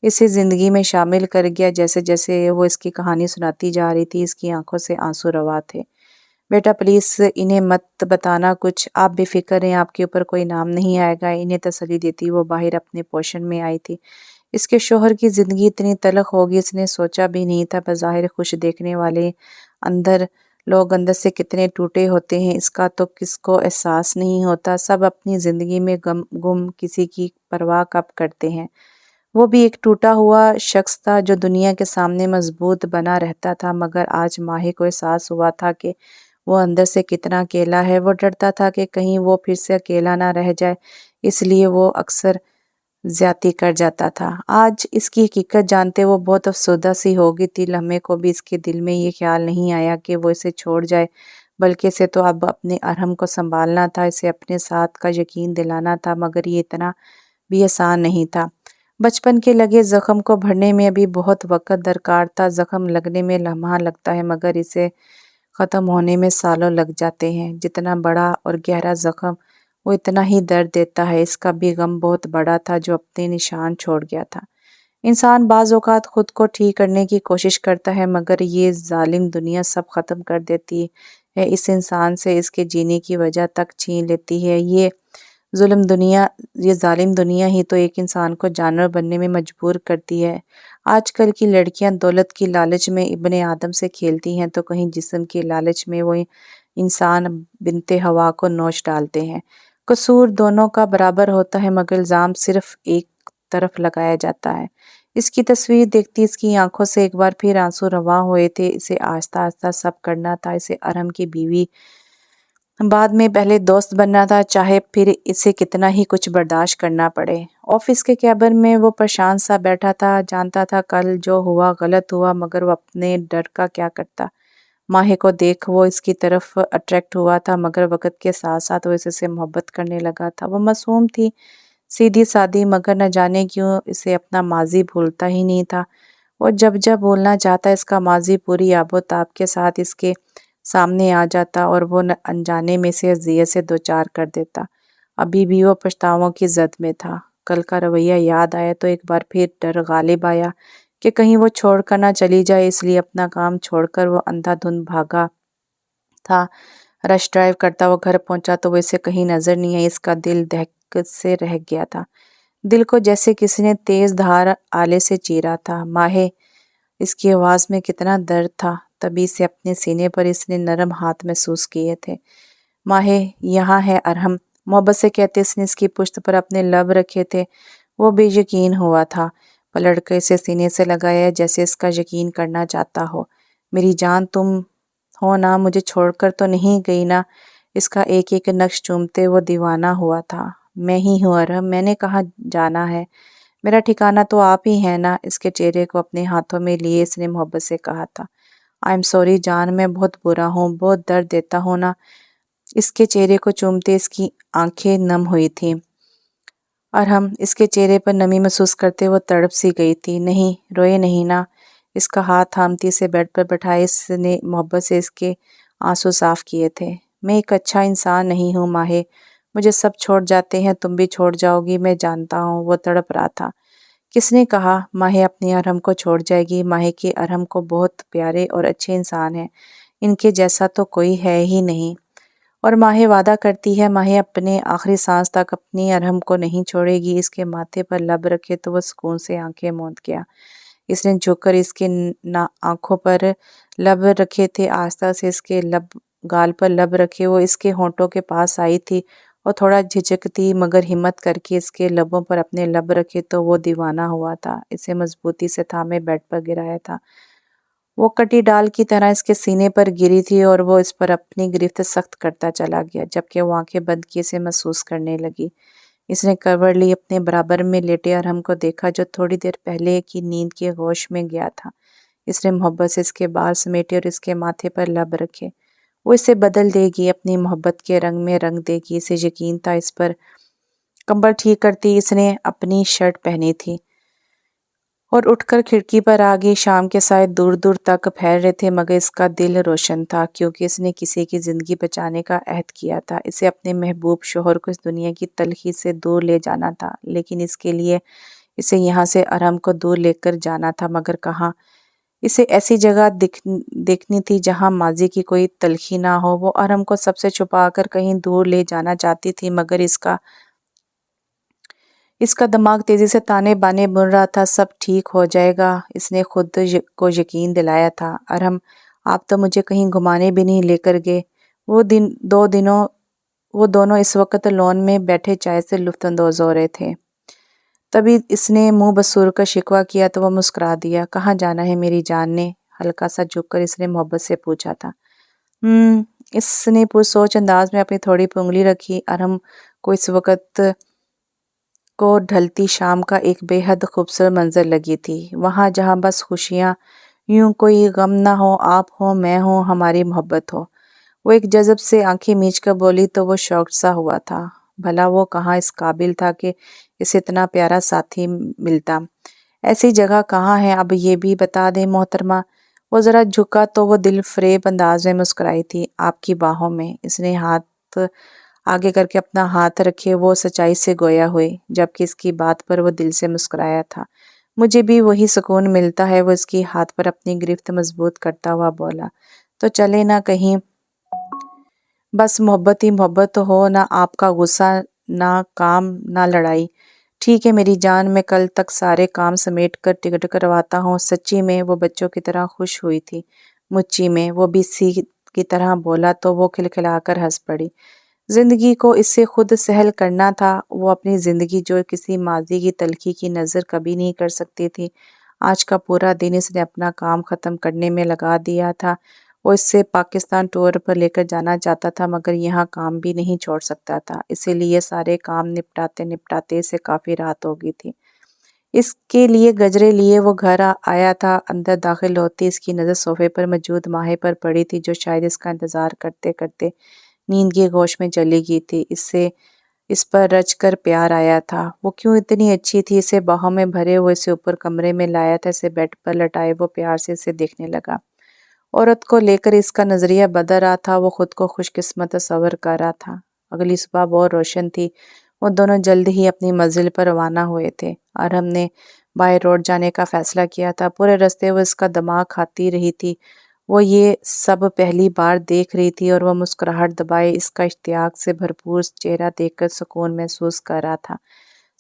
اسے زندگی میں شامل کر گیا۔ جیسے جیسے وہ اس کی کہانی سناتی جا رہی تھی اس کی آنکھوں سے آنسو روا تھے۔ بیٹا پلیز انہیں مت بتانا کچھ، آپ بے فکر رہیں، آپ کے اوپر کوئی نام نہیں آئے گا، انہیں تسلی دیتی وہ باہر اپنے پوشن میں آئی تھی۔ اس کے شوہر کی زندگی اتنی تلخ ہوگی اس نے سوچا بھی نہیں تھا۔ بظاہر خوش دیکھنے والے لوگ اندر سے کتنے ٹوٹے ہوتے ہیں اس کا تو کس کو احساس نہیں ہوتا۔ سب اپنی زندگی میں گم کسی کی پرواہ کب کرتے ہیں۔ وہ بھی ایک ٹوٹا ہوا شخص تھا جو دنیا کے سامنے مضبوط بنا رہتا تھا، مگر آج ماہی کو احساس ہوا تھا کہ وہ اندر سے کتنا اکیلا ہے۔ وہ ڈرتا تھا کہ کہیں وہ پھر سے اکیلا نہ رہ جائے، اس لیے وہ اکثر زیادتی کر جاتا تھا۔ آج اس کی حقیقت جانتے وہ بہت افسردہ سی ہو گئی تھی۔ لمحے کو بھی اس کے دل میں یہ خیال نہیں آیا کہ وہ اسے چھوڑ جائے، بلکہ اسے تو اب اپنے ارحم کو سنبھالنا تھا، اسے اپنے ساتھ کا یقین دلانا تھا، مگر یہ اتنا بھی آسان نہیں تھا۔ بچپن کے لگے زخم کو بھرنے میں ابھی بہت وقت درکار تھا۔ زخم لگنے میں لمحہ لگتا ہے مگر اسے ختم ہونے میں سالوں لگ جاتے ہیں۔ جتنا بڑا اور گہرا زخم وہ اتنا ہی درد دیتا ہے۔ اس کا بھی غم بہت بڑا تھا جو اپنے نشان چھوڑ گیا تھا۔ انسان بعض اوقات خود کو ٹھیک کرنے کی کوشش کرتا ہے مگر یہ ظالم دنیا سب ختم کر دیتی ہے، اس انسان سے اس کے جینے کی وجہ تک چھین لیتی ہے۔ یہ یہ ظالم دنیا ہی تو ایک انسان کو جانور بننے میں مجبور کرتی ہے۔ آج کل کی لڑکیاں دولت کی لالچ میں ابن آدم سے کھیلتی ہیں تو کہیں جسم کی لالچ میں وہ انسان بنت ہوا کو نوچ ڈالتے ہیں۔ قصور دونوں کا برابر ہوتا ہے مگر الزام صرف ایک طرف لگایا جاتا ہے۔ اس کی تصویر دیکھتی اس کی آنکھوں سے ایک بار پھر آنسو رواں ہوئے تھے۔ اسے آہستہ آہستہ سب کرنا تھا، اسے ارحم کی بیوی، بعد میں پہلے دوست بننا تھا، چاہے پھر اسے کتنا ہی کچھ برداشت کرنا پڑے۔ آفس کے کیبن میں وہ پریشان سا بیٹھا تھا، جانتا تھا کل جو ہوا غلط ہوا، مگر وہ اپنے ڈر کا کیا کرتا۔ ماہی کو دیکھ وہ اس کی طرف اٹریکٹ ہوا تھا، مگر وقت کے ساتھ ساتھ وہ اس سے محبت کرنے لگا تھا۔ وہ معصوم تھی، سیدھی سادی، مگر نہ جانے کیوں اسے اپنا ماضی بھولتا ہی نہیں تھا۔ وہ جب جب بولنا چاہتا اس کا ماضی پوری آب و تاب کے ساتھ اس کے سامنے آ جاتا اور وہ انجانے میں سے اذیت سے دوچار کر دیتا۔ ابھی بھی وہ پچھتاووں کی زد میں تھا۔ کل کا رویہ یاد آیا تو ایک بار پھر ڈر غالب آیا کہ کہیں وہ چھوڑ کر نہ چلی جائے، اس لیے اپنا کام چھوڑ کر وہ اندھا دھند بھاگا تھا۔ رش ڈرائیو کرتا وہ گھر پہنچا تو وہ اسے کہیں نظر نہیں آئی۔ اس کا دل دھک سے رہ گیا تھا، دل کو جیسے کسی نے تیز دھار آلے سے چیرا تھا۔ ماہے، اس کی آواز میں کتنا درد تھا، تبھی سے اپنے سینے پر اس نے نرم ہاتھ محسوس کیے تھے۔ ماہے، یہاں ہے ارحم، محبت سے کہتے اس نے اس کی پشت پر اپنے لب رکھے تھے۔ وہ بے یقین ہوا تھا، پلٹ کر اسے سینے سے لگایا جیسے اس کا یقین کرنا چاہتا ہو۔ میری جان، تم ہو نا، مجھے چھوڑ کر تو نہیں گئی نا؟ اس کا ایک ایک نقش چومتے وہ دیوانہ ہوا تھا۔ میں ہی ہوں ارحم، میں نے کہاں جانا ہے، میرا ٹھکانہ تو آپ ہی ہے نا؟ اس کے چہرے کو اپنے ہاتھوں میں لیے اس نے محبت سے کہا تھا۔ آئی ایم سوری جان، میں بہت برا ہوں، بہت درد دیتا ہوں نا؟ اس کے چہرے کو چومتے اس کی آنکھیں نم ہوئی تھیں۔ ارحم، اس کے چہرے پر نمی محسوس کرتے وہ تڑپ سی گئی تھی۔ نہیں، روئے نہیں نا؟ اس کا ہاتھ تھامتی اسے بیڈ پر بٹھائے اس نے محبت سے اس کے آنسو صاف کیے تھے۔ میں ایک اچھا انسان نہیں ہوں ماہے، مجھے سب چھوڑ جاتے ہیں، تم بھی چھوڑ جاؤ گی، میں جانتا ہوں۔ وہ تڑپ رہا تھا۔ کس نے کہا ماہے اپنی ارحم کو چھوڑ جائے گی؟ ماہے کے ارحم کو بہت پیارے اور اچھے انسان ہیں، ان کے جیسا تو کوئی ہے ہی نہیں۔ اور ماہے وعدہ کرتی ہے ماہے اپنے آخری سانس تک اپنی ارحم کو نہیں چھوڑے گی۔ اس کے ماتھے پر لب رکھے تو وہ سکون سے آنکھیں موند گیا۔ اس نے جھک کر اس کے آنکھوں پر لب رکھے تھے، آہستہ سے اس کے گال پر لب رکھے وہ اس کے ہونٹوں کے پاس آئی تھی اور تھوڑا جھجکتی مگر ہمت کر کے اس کے لبوں پر اپنے لب رکھے تو وہ دیوانہ ہوا تھا، اسے مضبوطی سے تھامے بیڈ پر گرایا تھا۔ وہ کٹی ڈال کی طرح اس کے سینے پر گری تھی اور وہ اس پر اپنی گرفت سخت کرتا چلا گیا، جبکہ وہ آنکھیں بند کیے سے محسوس کرنے لگی۔ اس نے کروٹ لی، اپنے برابر میں لیٹے ارحم کو دیکھا جو تھوڑی دیر پہلے کی نیند کے گوش میں گیا تھا۔ اس نے محبت سے اس کے بال سمیٹے اور اس کے ماتھے پر لب رکھے۔ وہ اسے بدل دے گی، اپنی محبت کے رنگ میں رنگ دے گی، اسے یقین تھا۔ اس پر کمبل ٹھیک کرتی اس نے اپنی شرٹ پہنی تھی اور اٹھ کر کھڑکی پر آ گئی۔ شام کے سائے دور دور تک پھیل رہے تھے مگر اس کا دل روشن تھا، کیونکہ اس نے کسی کی زندگی بچانے کا عہد کیا تھا۔ اسے اپنے محبوب شوہر کو اس دنیا کی تلخی سے دور لے جانا تھا، لیکن اس کے لیے اسے یہاں سے ارحم کو دور لے کر جانا تھا، مگر کہاں؟ اسے ایسی جگہ دیکھنی تھی جہاں ماضی کی کوئی تلخی نہ ہو۔ وہ ارحم کو سب سے چھپا کر کہیں دور لے جانا چاہتی تھی، مگر اس کا دماغ تیزی سے تانے بانے بن رہا تھا۔ سب ٹھیک ہو جائے گا، اس نے خود کو یقین دلایا تھا۔ ارحم، آپ تو مجھے کہیں گھمانے بھی نہیں لے کر گئے۔ وہ دونوں اس وقت لون میں بیٹھے چائے سے لطف اندوز ہو رہے تھے۔ تبھی اس نے منہ بسور کا شکوہ کیا تو وہ مسکرا دیا۔ کہاں جانا ہے میری جان نے؟ ہلکا سا جھک کر اس نے محبت سے پوچھا تھا۔ اس نے پرسوچ انداز میں اپنی تھوڑی پہ انگلی رکھی۔ ارحم کو اس وقت کو ڈھلتی شام کا ایک بے حد خوبصورت منظر لگی تھی، وہاں جہاں بس خوشیاں، یوں کوئی غم نہ ہو، آپ ہو، میں ہوں، ہماری محبت ہو۔ وہ ایک جذب سے آنکھیں میچ کر بولی تو وہ شاکڈ سا ہوا تھا۔ بھلا وہ کہاں اس قابل تھا کہ اسے اتنا پیارا ساتھی ملتا؟ ایسی جگہ کہاں ہے، اب یہ بھی بتا دیں محترمہ۔ وہ ذرا جھکا تو وہ دل فریب انداز میں مسکرائی تھی۔ آپ کی باہوں میں۔ اس نے ہاتھ آگے کر کے اپنا ہاتھ رکھے وہ سچائی سے گویا ہوئے، جبکہ اس کی بات پر وہ دل سے مسکرایا تھا۔ مجھے بھی وہی سکون ملتا ہے، وہ اس کی ہاتھ پر اپنی گرفت مضبوط کرتا ہوا بولا۔ تو چلے نہ کہیں، بس محبت ہی محبت ہو، نہ آپ کا غصہ نہ کام نہ لڑائی۔ ٹھیک ہے میری جان، میں کل تک سارے کام سمیٹ کر ٹکٹ کرواتا ہوں۔ سچی میں وہ بچوں کی طرح خوش ہوئی تھی۔ مچی میں وہ بھی سی کی طرح بولا تو وہ کھلکھلا کر ہنس پڑی۔ زندگی کو اس سے خود سہل کرنا تھا۔ وہ اپنی زندگی جو کسی ماضی کی تلخی کی نظر کبھی نہیں کر سکتی تھی، آج کا پورا دن اس نے اپنا کام ختم کرنے میں لگا دیا تھا۔ وہ اس سے پاکستان ٹور پر لے کر جانا چاہتا تھا مگر یہاں کام بھی نہیں چھوڑ سکتا تھا، اسی لیے سارے کام نپٹاتے نپٹاتے اسے کافی رات ہو گئی تھی۔ اس کے لیے گجرے لیے وہ گھر آیا تھا۔ اندر داخل ہوتی اس کی نظر صوفے پر موجود ماہی پر پڑی تھی، جو شاید اس کا انتظار کرتے کرتے نیند کی گوش میں چلی گئی تھی۔ اس پر رچ کر پیار آیا تھا۔ وہ کیوں اتنی اچھی تھی، اسے باہوں میں بھرے ہوئے اسے اوپر کمرے میں لایا تھا، اسے بیڈ پر لٹائے وہ پیار سے اسے دیکھنے لگا۔ عورت کو لے کر اس کا نظریہ بدل رہا تھا، وہ خود کو خوش قسمت تصور کر رہا تھا۔ اگلی صبح بہت روشن تھی، وہ دونوں جلد ہی اپنی منزل پر روانہ ہوئے تھے۔ ارحم نے بائی روڈ جانے کا فیصلہ کیا تھا۔ پورے راستے وہ اس کا دماغ کھاتی رہی تھی، وہ یہ سب پہلی بار دیکھ رہی تھی اور وہ مسکراہٹ دبائے اس کا اشتیاق سے بھرپور چہرہ دیکھ کر سکون محسوس کر رہا تھا۔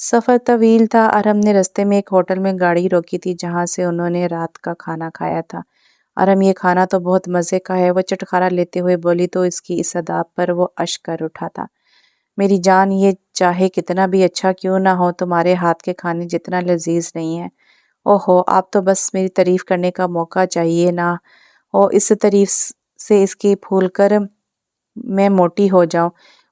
سفر طویل تھا۔ ارحم نے راستے میں ایک ہوٹل میں گاڑی روکی تھی جہاں سے انہوں نے رات کا کھانا کھایا تھا۔ ارحم یہ کھانا تو بہت مزے کا ہے، وہ چٹخارا لیتے ہوئے بولی تو اس کی اس ادا پر وہ اشک کر اٹھا تھا۔ میری جان، یہ چاہے کتنا بھی اچھا کیوں نہ ہو، تمہارے ہاتھ کے کھانے جتنا لذیذ نہیں ہے۔ اوہو، آپ تو بس میری تعریف کرنے کا موقع چاہیے نہ ہو، اس تعریف سے اس کی پھول کر میں موٹی ہو جاؤں۔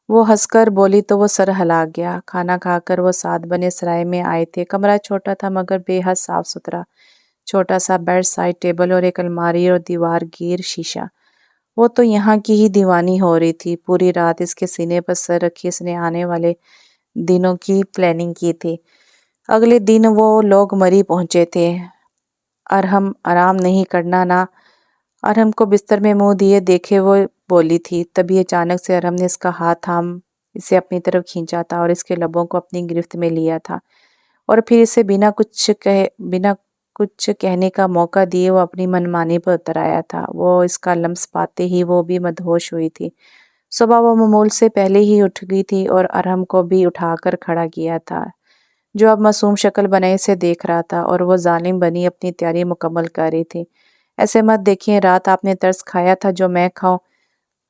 وہ ہنس کر بولی تو وہ سر ہلا گیا۔ کھانا کھا کر وہ ساتھ بنے سرائے میں آئے تھے۔ کمرہ چھوٹا تھا مگر بے حد صاف ستھرا، چھوٹا سا بیڈ، سائڈ ٹیبل اور ایک الماری اور دیوار گیر شیشہ۔ وہ تو یہاں کی ہی دیوانی ہو رہی تھی۔ پوری رات اس کے سینے پر سر رکھی اس نے آنے والے دنوں کی پلاننگ کی تھی۔ اگلے دن وہ لوگ مری پہنچے تھے۔ ارحم آرام نہیں کرنا نا، ارحم کو بستر میں منہ دیے دیکھے وہ بولی تھی۔ تبھی اچانک سے ارحم نے اس کا ہاتھ تھام اسے اپنی طرف کھینچا تھا اور اس کے لبوں کو اپنی گرفت میں لیا تھا، اور پھر اسے بنا کچھ کہنے کا موقع دیے وہ اپنی منمانی پر اتر آیا تھا۔ وہ اس کا لمس پاتے ہی وہ بھی مدہوش ہوئی تھی۔ صبح وہ معمول سے پہلے ہی اٹھ گئی تھی اور ارحم کو بھی اٹھا کر کھڑا کیا تھا، جو اب معصوم شکل بنائے سے دیکھ رہا تھا، اور وہ ظالم بنی اپنی تیاری مکمل کر رہی تھی۔ ایسے مت دیکھیں، رات آپ نے ترس کھایا تھا جو میں کھاؤں،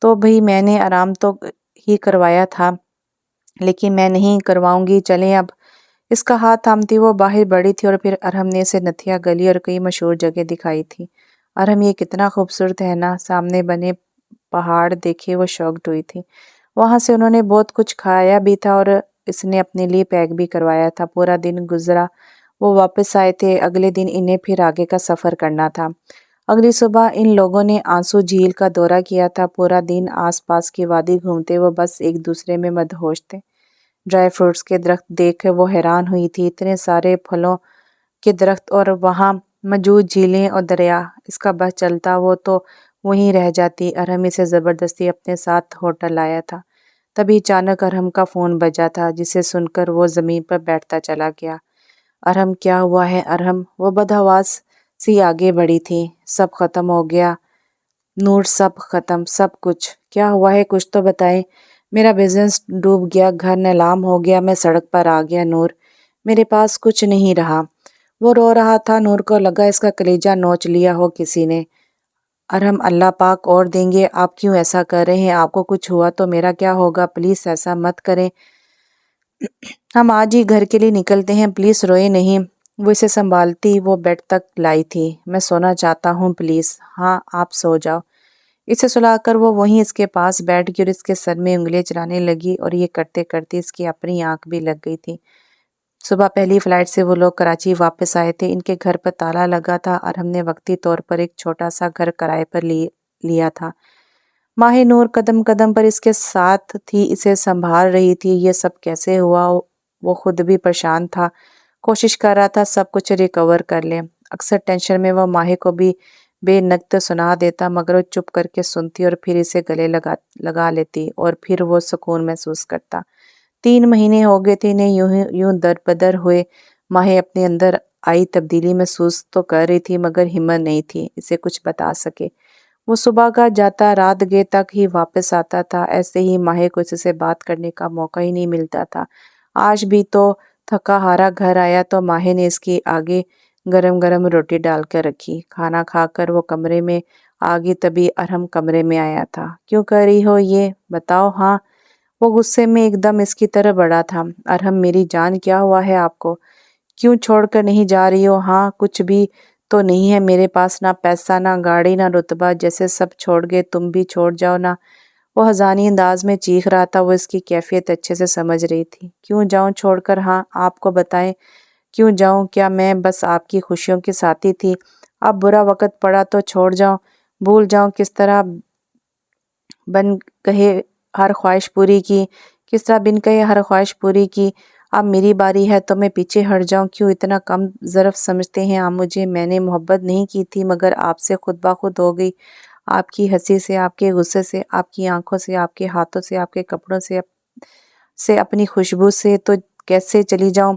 تو بھئی میں نے آرام تو ہی کروایا تھا، لیکن میں نہیں کرواؤں گی، چلیں اب۔ اس کا ہاتھ تھامتی وہ باہر بڑھی تھی اور پھر ارحم نے اسے نتھیا گلی اور کئی مشہور جگہ دکھائی تھی۔ ارحم یہ کتنا خوبصورت ہے نا، سامنے بنے پہاڑ دیکھے وہ شاکڈ ہوئی تھی۔ وہاں سے انہوں نے بہت کچھ کھایا بھی تھا اور اس نے اپنے لیے پیک بھی کروایا تھا۔ پورا دن گزرا، وہ واپس آئے تھے۔ اگلے دن انہیں پھر آگے کا سفر کرنا تھا۔ اگلی صبح ان لوگوں نے آنسو جھیل کا دورہ کیا تھا۔ پورا دن آس پاس کی وادی گھومتے وہ بس ایک دوسرے میں مدہوش تھے۔ ڈرائی فروٹس کے درخت دیکھ کر وہ حیران ہوئی تھی، اتنے سارے پھلوں کے درخت اور وہاں موجود جھیلیں اور دریا، اس کا بس چلتا وہ تو وہیں رہ جاتی۔ ارحم اسے زبردستی اپنے ساتھ ہوٹل لایا تھا۔ تبھی اچانک ارحم کا فون بجا تھا، جسے سن کر وہ زمین پر بیٹھتا چلا گیا۔ ارحم، کیا ہوا ہے ارحم؟ وہ بدحواس سی آگے بڑھی تھی۔ سب ختم ہو گیا نور، سب ختم، سب کچھ۔ کیا ہوا ہے، کچھ تو بتائیں۔ میرا بزنس ڈوب گیا، گھر نیلام ہو گیا، میں سڑک پر آ گیا نور، میرے پاس کچھ نہیں رہا۔ وہ رو رہا تھا، نور کو لگا اس کا کلیجہ نوچ لیا ہو کسی نے۔ ارحم، اللہ پاک اور دیں گے، آپ کیوں ایسا کر رہے ہیں؟ آپ کو کچھ ہوا تو میرا کیا ہوگا؟ پلیز ایسا مت کریں، ہم آج ہی گھر کے لیے نکلتے ہیں، پلیز روئے نہیں۔ وہ اسے سنبھالتی وہ بیڈ تک لائی تھی۔ میں سونا چاہتا ہوں پلیز۔ ہاں، آپ سو جاؤ۔ اسے سلا کر وہ وہیں اس کے پاس بیٹھ گئی اور اس کے سر میں انگلیاں چلانے لگی، اور یہ کرتے کرتے اس کی اپنی آنکھ بھی لگ گئی تھی۔ صبح پہلی فلائٹ سے وہ لوگ کراچی واپس آئے تھے۔ ان کے گھر پر تالا لگا تھا۔ ارحم نے وقتی طور پر ایک چھوٹا سا گھر کرائے پر لیا تھا۔ ماہ نور قدم قدم پر اس کے ساتھ تھی، اسے سنبھال رہی تھی۔ یہ سب کیسے ہوا؟ وہ خود بھی پریشان تھا، کوشش کر رہا تھا سب کچھ ریکور کر لے۔ اکثر ٹینشن میں وہ ماہی کو بھی بے نقط سنا دیتا، مگر وہ چپ کر کے سنتی اور پھر اسے گلے لگا لیتی، اور پھر وہ سکون محسوس کرتا۔ 3 مہینے ہو گئے تھے انہیں یوں در بدر ہوئے۔ ماہی اپنے اندر آئی تبدیلی محسوس تو کر رہی تھی مگر ہمت نہیں تھی اسے کچھ بتا سکے۔ وہ صبح کا جاتا رات گئے تک ہی واپس آتا تھا۔ ایسے ہی ماہی کو اس سے بات کرنے کا موقع ہی نہیں ملتا تھا۔ آج بھی تو تھکا ہارا گھر آیا تو ماہی نے اس کے آگے گرم گرم روٹی ڈال کر رکھی۔ کھانا کھا کر وہ کمرے میں آگی تبھی ارحم کمرے میں آیا تھا۔ کیوں کر رہی ہو یہ بتاؤ؟ ہاں، وہ غصے میں ایک دم اس کی طرف بڑھا تھا۔ ارحم میری جان کیا ہوا ہے آپ کو؟ کیوں چھوڑ کر نہیں جا رہی ہو؟ ہاں کچھ بھی تو نہیں ہے میرے پاس، نہ پیسہ نہ گاڑی نہ رتبہ، جیسے سب چھوڑ گئے تم بھی چھوڑ جاؤ نا۔ وہ حزانی انداز میں چیخ رہا تھا۔ وہ اس کی کیفیت اچھے سے سمجھ رہی تھی۔ کیوں جاؤں چھوڑ کر؟ ہاں آپ کو بتائیں کیوں جاؤں؟ کیا میں بس آپ کی خوشیوں کی ساتھی تھی؟ اب برا وقت پڑا تو چھوڑ جاؤں، بھول جاؤں؟ کس طرح بن کہے ہر خواہش پوری کی، کس طرح بن کہے ہر خواہش پوری کی؟ اب میری باری ہے تو میں پیچھے ہٹ جاؤں؟ کیوں اتنا کم ظرف سمجھتے ہیں آپ مجھے؟ میں نے محبت نہیں کی تھی مگر آپ سے خود بخود ہو گئی۔ آپ کی ہنسی سے، آپ کے غصے سے، آپ کی آنکھوں سے، آپ کے ہاتھوں سے، آپ کے کپڑوں سے اپنی خوشبو سے، تو کیسے چلی جاؤں؟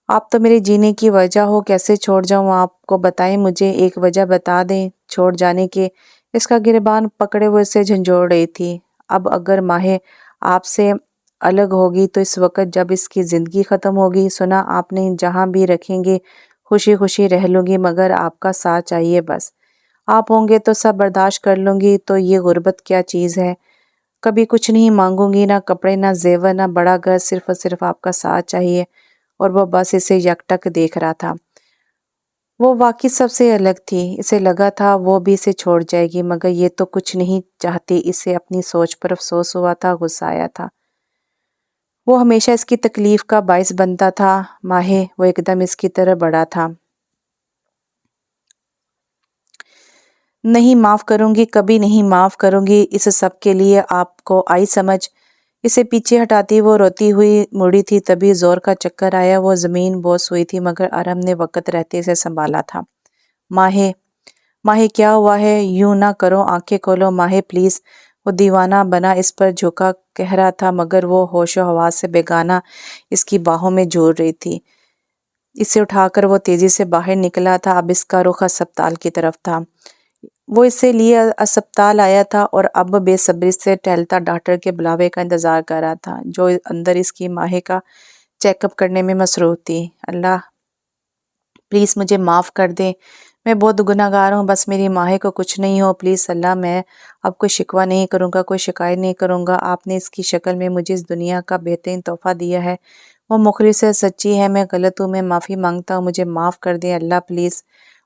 آپ تو میرے جینے کی وجہ ہو، کیسے چھوڑ جاؤں آپ کو؟ بتائیں مجھے، ایک وجہ بتا دیں چھوڑ جانے کے۔ اس کا گریبان پکڑے وہ اسے جھنجھوڑ رہی تھی۔ اب اگر ماہی آپ سے الگ ہوگی تو اس وقت جب اس کی زندگی ختم ہوگی، سنا آپ نے، جہاں بھی رکھیں گے خوشی خوشی رہ لوں گی، مگر آپ کا ساتھ چاہیے بس۔ آپ ہوں گے تو سب برداشت کر لوں گی، تو یہ غربت کیا چیز ہے؟ کبھی کچھ نہیں مانگوں گی، نہ کپڑے نہ زیور نہ بڑا گھر، صرف اور صرف آپ کا ساتھ چاہیے۔ اور وہ بس اسے یکٹک دیکھ رہا تھا۔ وہ واقعی سب سے الگ تھی۔ اسے لگا تھا وہ بھی اسے چھوڑ جائے گی، مگر یہ تو کچھ نہیں چاہتی۔ اسے اپنی سوچ پر افسوس ہوا تھا، غصہ آیا تھا۔ وہ ہمیشہ اس کی تکلیف کا باعث بنتا تھا۔ ماہی، وہ ایک دم اس کی طرف بڑھا تھا۔ نہیں معاف کروں گی، کبھی نہیں معاف کروں گی اس سب کے لیے۔ آپ کو آئی سمجھ؟ اسے پیچھے ہٹاتی وہ روتی ہوئی مڑی تھی، تبھی زور کا چکر آیا۔ وہ زمین بوس ہوئی تھی، مگر ارحم نے وقت رہتے اسے سنبھالا تھا۔ ماہی، ماہی کیا ہوا ہے؟ یوں نہ کرو، آنکھیں کھولو ماہی پلیز۔ وہ دیوانہ بنا اس پر جھکا کہہ رہا تھا، مگر وہ ہوش و حواس سے بیگانہ اس کی باہوں میں جھول رہی تھی۔ اسے اٹھا کر وہ تیزی سے باہر نکلا تھا۔ اب اس کا رخ ہسپتال کی طرف تھا۔ وہ اسے لیے اسپتال آیا تھا اور اب بے صبری سے ٹہلتا ڈاکٹر کے بلاوے کا انتظار کر رہا تھا، جو اندر اس کی ماہی کا چیک اپ کرنے میں مصروف تھی۔ اللہ پلیز مجھے معاف کر دیں، میں بہت گناہ گار ہوں، بس میری ماہی کو کچھ نہیں ہو، پلیز اللہ، میں اب کوئی شکوہ نہیں کروں گا، کوئی شکایت نہیں کروں گا۔ آپ نے اس کی شکل میں مجھے اس دنیا کا بہترین تحفہ دیا ہے، وہ مخلص ہے، سچی ہے، میں غلط ہوں، میں معافی مانگتا ہوں، مجھے معاف کر دیں اللہ پلیز۔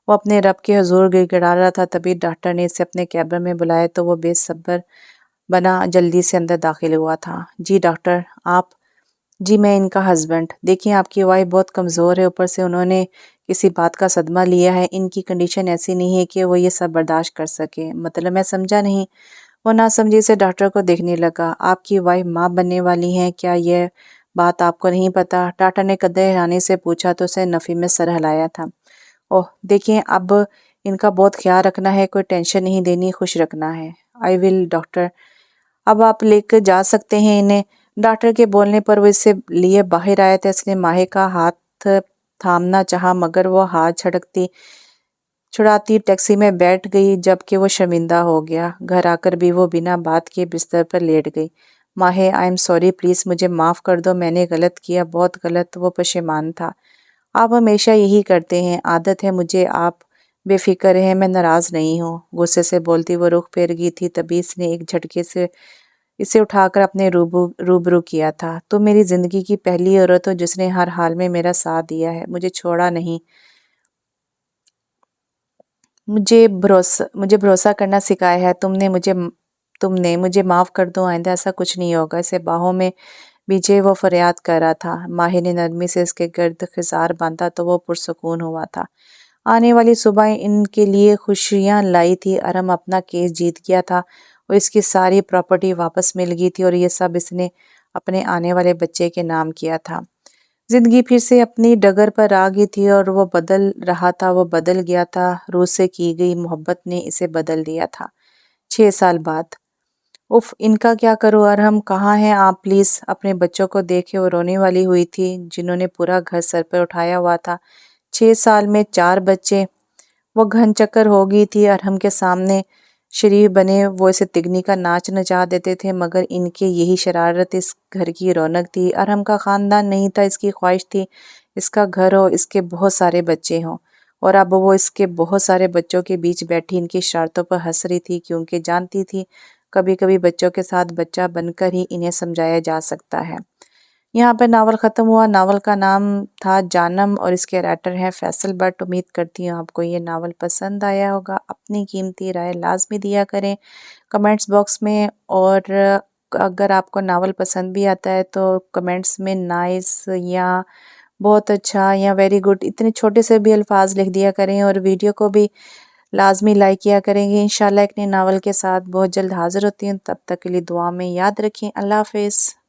وہ اپنے رب کے حضور گڑ گڑا رہا تھا، تبھی ڈاکٹر نے اسے اپنے کیبن میں بلایا تو وہ بے صبر بنا جلدی سے اندر داخل ہوا تھا۔ جی ڈاکٹر، آپ؟ جی میں ان کا ہسبینڈ۔ دیکھیں آپ کی وائف بہت کمزور ہے، اوپر سے انہوں نے کسی بات کا صدمہ لیا ہے، ان کی کنڈیشن ایسی نہیں ہے کہ وہ یہ سب برداشت کر سکے۔ مطلب میں سمجھا نہیں۔ وہ نہ سمجھی سے ڈاکٹر کو دیکھنے لگا۔ آپ کی وائف ماں بننے والی ہیں، کیا یہ بات آپ کو نہیں پتا؟ ڈاکٹر نے قدرے ہلانے سے پوچھا تو اسے نفی میں سر ہلایا تھا۔ اوہ دیکھیں، اب ان کا بہت خیال رکھنا ہے، کوئی ٹینشن نہیں دینی، خوش رکھنا ہے۔ آئی ول ڈاکٹر۔ اب آپ لے کر جا سکتے ہیں انہیں۔ ڈاکٹر کے بولنے پر وہ اس سے لیے باہر آیا تھا۔ اس نے ماہی کا ہاتھ تھامنا چاہا، مگر وہ ہاتھ چھڑاتی ٹیکسی میں بیٹھ گئی، جبکہ وہ شرمندہ ہو گیا۔ گھر آ کر بھی وہ بنا بات کیے بستر پر لیٹ گئی۔ ماہی، آئی ایم سوری، پلیز مجھے معاف کر دو، میں نے غلط کیا، بہت غلط۔ وہ پشیمان تھا۔ آپ ہمیشہ یہی کرتے ہیں، عادت ہے مجھے، آپ بے فکر ہیں، میں ناراض نہیں ہوں۔ غصے سے بولتی وہ رخ پھیر گئی تھی، تبھی اس نے ایک جھٹکے سے اسے اٹھا کر اپنے روبرو کیا تھا۔ تم میری زندگی کی پہلی عورت ہو جس نے ہر حال میں میرا ساتھ دیا ہے، مجھے چھوڑا نہیں، مجھے بھروسہ کرنا سکھایا ہے تم نے مجھے معاف کر دو، آئندہ ایسا کچھ نہیں ہوگا۔ اسے باہوں میں بھیجے وہ فریاد کر رہا تھا۔ ماہی نے نرمی سے اس کے گرد خضار باندھا تو وہ پرسکون ہوا تھا۔ آنے والی صبح ان کے لیے خوشیاں لائی تھی۔ ارحم اپنا کیس جیت گیا تھا اور اس کی ساری پراپرٹی واپس مل گئی تھی، اور یہ سب اس نے اپنے آنے والے بچے کے نام کیا تھا۔ زندگی پھر سے اپنی ڈگر پر آ گئی تھی اور وہ بدل رہا تھا، وہ بدل گیا تھا۔ روح سے کی گئی محبت نے اسے بدل دیا تھا۔ 6 سال بعد اف ان کا کیا کروں؟ ارحم کہاں ہیں آپ؟ پلیز اپنے بچوں کو دیکھے۔ وہ رونے والی ہوئی تھی، جنہوں نے پورا گھر سر پر اٹھایا ہوا تھا۔ 6 سال میں 4 بچے۔ وہ گھن چکر ہو گئی تھی ارحم کے سامنے۔ شریف بنے وہ اسے تگنی کا ناچ نچا دیتے تھے، مگر ان کے یہی شرارت اس گھر کی رونق تھی۔ ارحم کا خاندان نہیں تھا، اس کی خواہش تھی اس کا گھر ہو، اس کے بہت سارے بچے ہوں، اور اب وہ اس کے بہت سارے بچوں کے بیچ بیٹھی ان کی شرطوں پر ہنس رہی تھی، کیونکہ جانتی تھی کبھی کبھی بچوں کے ساتھ بچہ بن کر ہی انہیں سمجھایا جا سکتا ہے۔ یہاں پہ ناول ختم ہوا۔ ناول کا نام تھا جانم اور اس کے رائٹر ہیں فیصل بٹ۔ امید کرتی ہوں آپ کو یہ ناول پسند آیا ہوگا۔ اپنی قیمتی رائے لازمی دیا کریں کمنٹس باکس میں، اور اگر آپ کو ناول پسند بھی آتا ہے تو کمنٹس میں نائس یا بہت اچھا یا ویری گڈ اتنے چھوٹے سے بھی الفاظ لکھ دیا کریں، اور ویڈیو کو بھی لازمی لائک کیا کریں گے۔ انشاءاللہ ایک نئے ناول کے ساتھ بہت جلد حاضر ہوتی ہوں، تب تک کے لیے دعا میں یاد رکھیں۔ اللہ حافظ۔